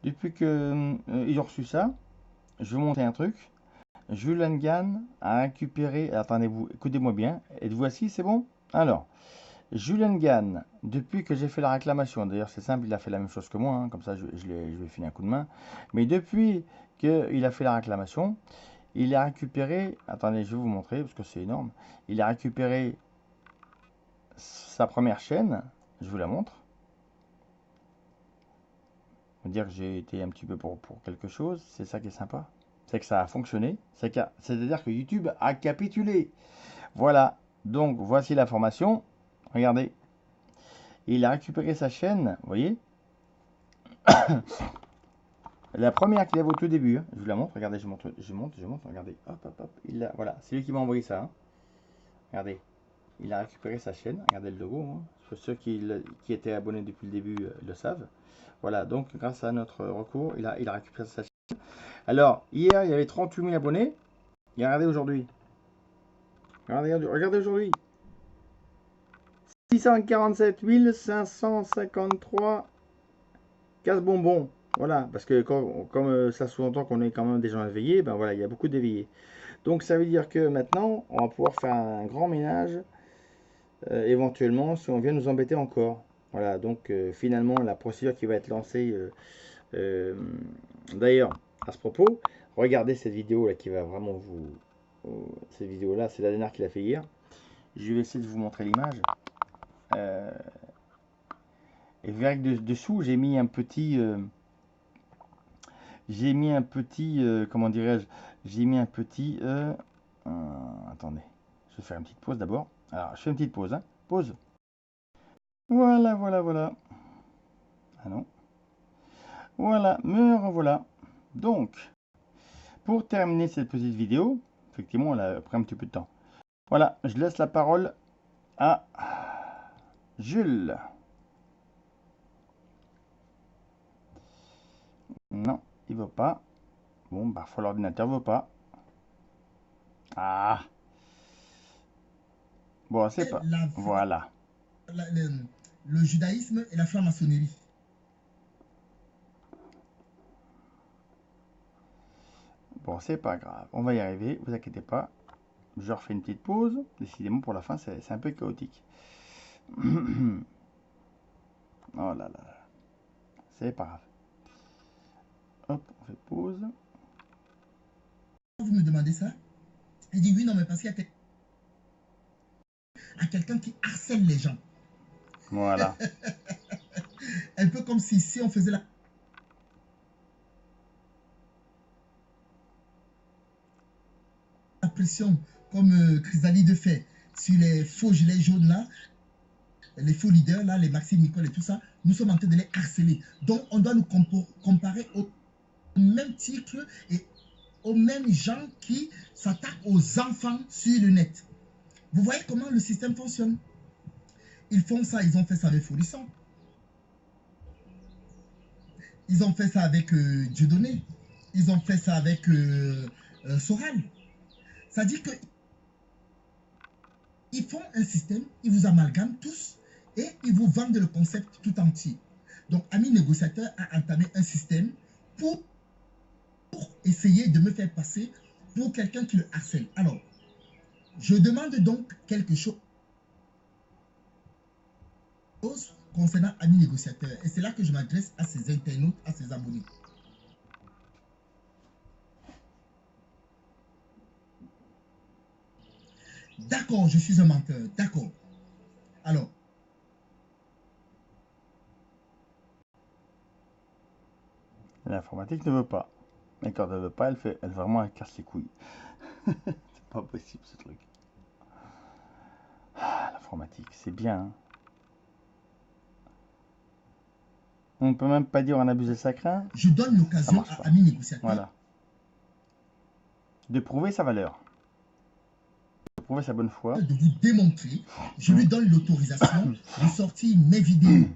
depuis que ils ont reçu ça, je vais vous montrer un truc. Jules Gann a récupéré, attendez-vous, écoutez-moi bien, êtes-vous assis, c'est bon? Alors, Julien Gann, depuis que j'ai fait la réclamation, d'ailleurs c'est simple, il a fait la même chose que moi, hein, comme ça je vais filer un coup de main. Mais depuis qu'il a fait la réclamation, il a récupéré, attendez, je vais vous montrer parce que c'est énorme. Il a récupéré sa première chaîne, je vous la montre. On va dire que j'ai été un petit peu pour quelque chose, c'est ça qui est sympa. C'est que ça a fonctionné, c'est-à-dire que YouTube a capitulé. Voilà, donc voici l'information. Regardez, il a récupéré sa chaîne, vous voyez. La première qu'il avait au tout début, hein, je vous la montre, regardez, je monte, regardez, hop, hop, hop, voilà, c'est lui qui m'a envoyé ça, hein. Regardez, il a récupéré sa chaîne, regardez le logo, hein. Ceux qui étaient abonnés depuis le début le savent. Voilà, donc grâce à notre recours, il a récupéré sa chaîne. Alors, hier, il y avait 38 000 abonnés, et regardez aujourd'hui. Regardez aujourd'hui. 647 553 casse-bonbons. Voilà, parce que comme ça sous-entend qu'on est quand même des gens éveillés, ben voilà, il y a beaucoup d'éveillés. Donc ça veut dire que maintenant, on va pouvoir faire un grand ménage, éventuellement, si on vient nous embêter encore. Voilà, donc finalement, la procédure qui va être lancée, d'ailleurs, à ce propos, regardez cette vidéo là qui va vraiment vous... cette vidéo là, c'est la dernière qu'il a fait hier. Je vais essayer de vous montrer l'image. Et vous verrez que dessous, j'ai mis un petit... comment dirais-je, j'ai mis un petit... attendez, je vais faire une petite pause d'abord. Alors, je fais une petite pause, hein. Pause. Voilà, voilà, voilà. Ah non. Voilà, me revoilà. Donc, pour terminer cette petite vidéo, effectivement, on a pris un petit peu de temps. Voilà, je laisse la parole à Jules. Non, il ne veut pas. Bon, parfois l'ordinateur ne veut pas. Ah. Bon, c'est pas... Voilà. Le judaïsme et la franc-maçonnerie. Bon, c'est pas grave. On va y arriver, vous inquiétez pas. Je refais une petite pause. Décidément, pour la fin, c'est un peu chaotique. Oh là là. C'est pas grave. Hop, on fait pause. Vous me demandez ça? Il dit oui, non, mais parce qu'il y a quelqu'un qui harcèle les gens. Voilà. Un peu comme si on faisait la pression, comme Chrysalide fait, sur les faux gilets jaunes là, les faux leaders là, les Maxime Nicole et tout ça. Nous sommes en train de les harceler. Donc, on doit nous comparer au même titre et aux mêmes gens qui s'attaquent aux enfants sur le net. Vous voyez comment le système fonctionne? Ils font ça, ils ont fait ça avec Folisson. Ils ont fait ça avec Dieudonné. Ils ont fait ça avec Soral. C'est-à-dire que ils font un système, ils vous amalgament tous et ils vous vendent le concept tout entier. Donc, Ami Négociateur a entamé un système pour essayer de me faire passer pour quelqu'un qui le harcèle. Alors, je demande donc quelque chose concernant Ami Négociateur. Et c'est là que je m'adresse à ses internautes, à ses abonnés. D'accord, je suis un menteur. D'accord. Alors, l'informatique ne veut pas. Et quand elle ne veut pas, elle casse les couilles. C'est pas possible ce truc. Ah, l'informatique, c'est bien. Hein. On ne peut même pas dire on abuse le sacrin. Je donne l'occasion à Ami Négociateur. Voilà. De prouver sa valeur. De prouver sa bonne foi. De vous démontrer. Je lui donne l'autorisation de sortir mes vidéos.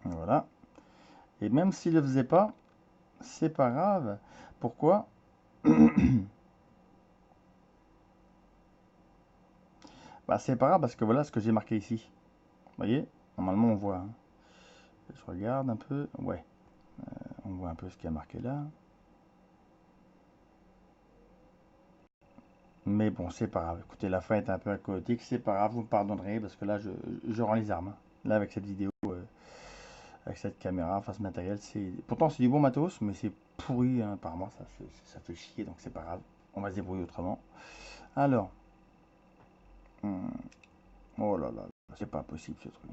Voilà. Et même s'il ne le faisait pas, c'est pas grave. Pourquoi? Bah, c'est pas grave parce que voilà ce que j'ai marqué ici. Vous voyez? Normalement on voit. Hein. Je regarde un peu. Ouais. On voit un peu ce qui a marqué là. Mais bon, c'est pas grave. Écoutez, la fin est un peu chaotique, c'est pas grave, vous me pardonnerez parce que là, je rends les armes, hein. Là, avec cette vidéo, avec cette caméra, enfin ce matériel, pourtant c'est du bon matos, mais c'est pourri, hein, apparemment, ça fait chier, donc c'est pas grave. On va se débrouiller autrement. Alors, oh là là, c'est pas possible ce truc.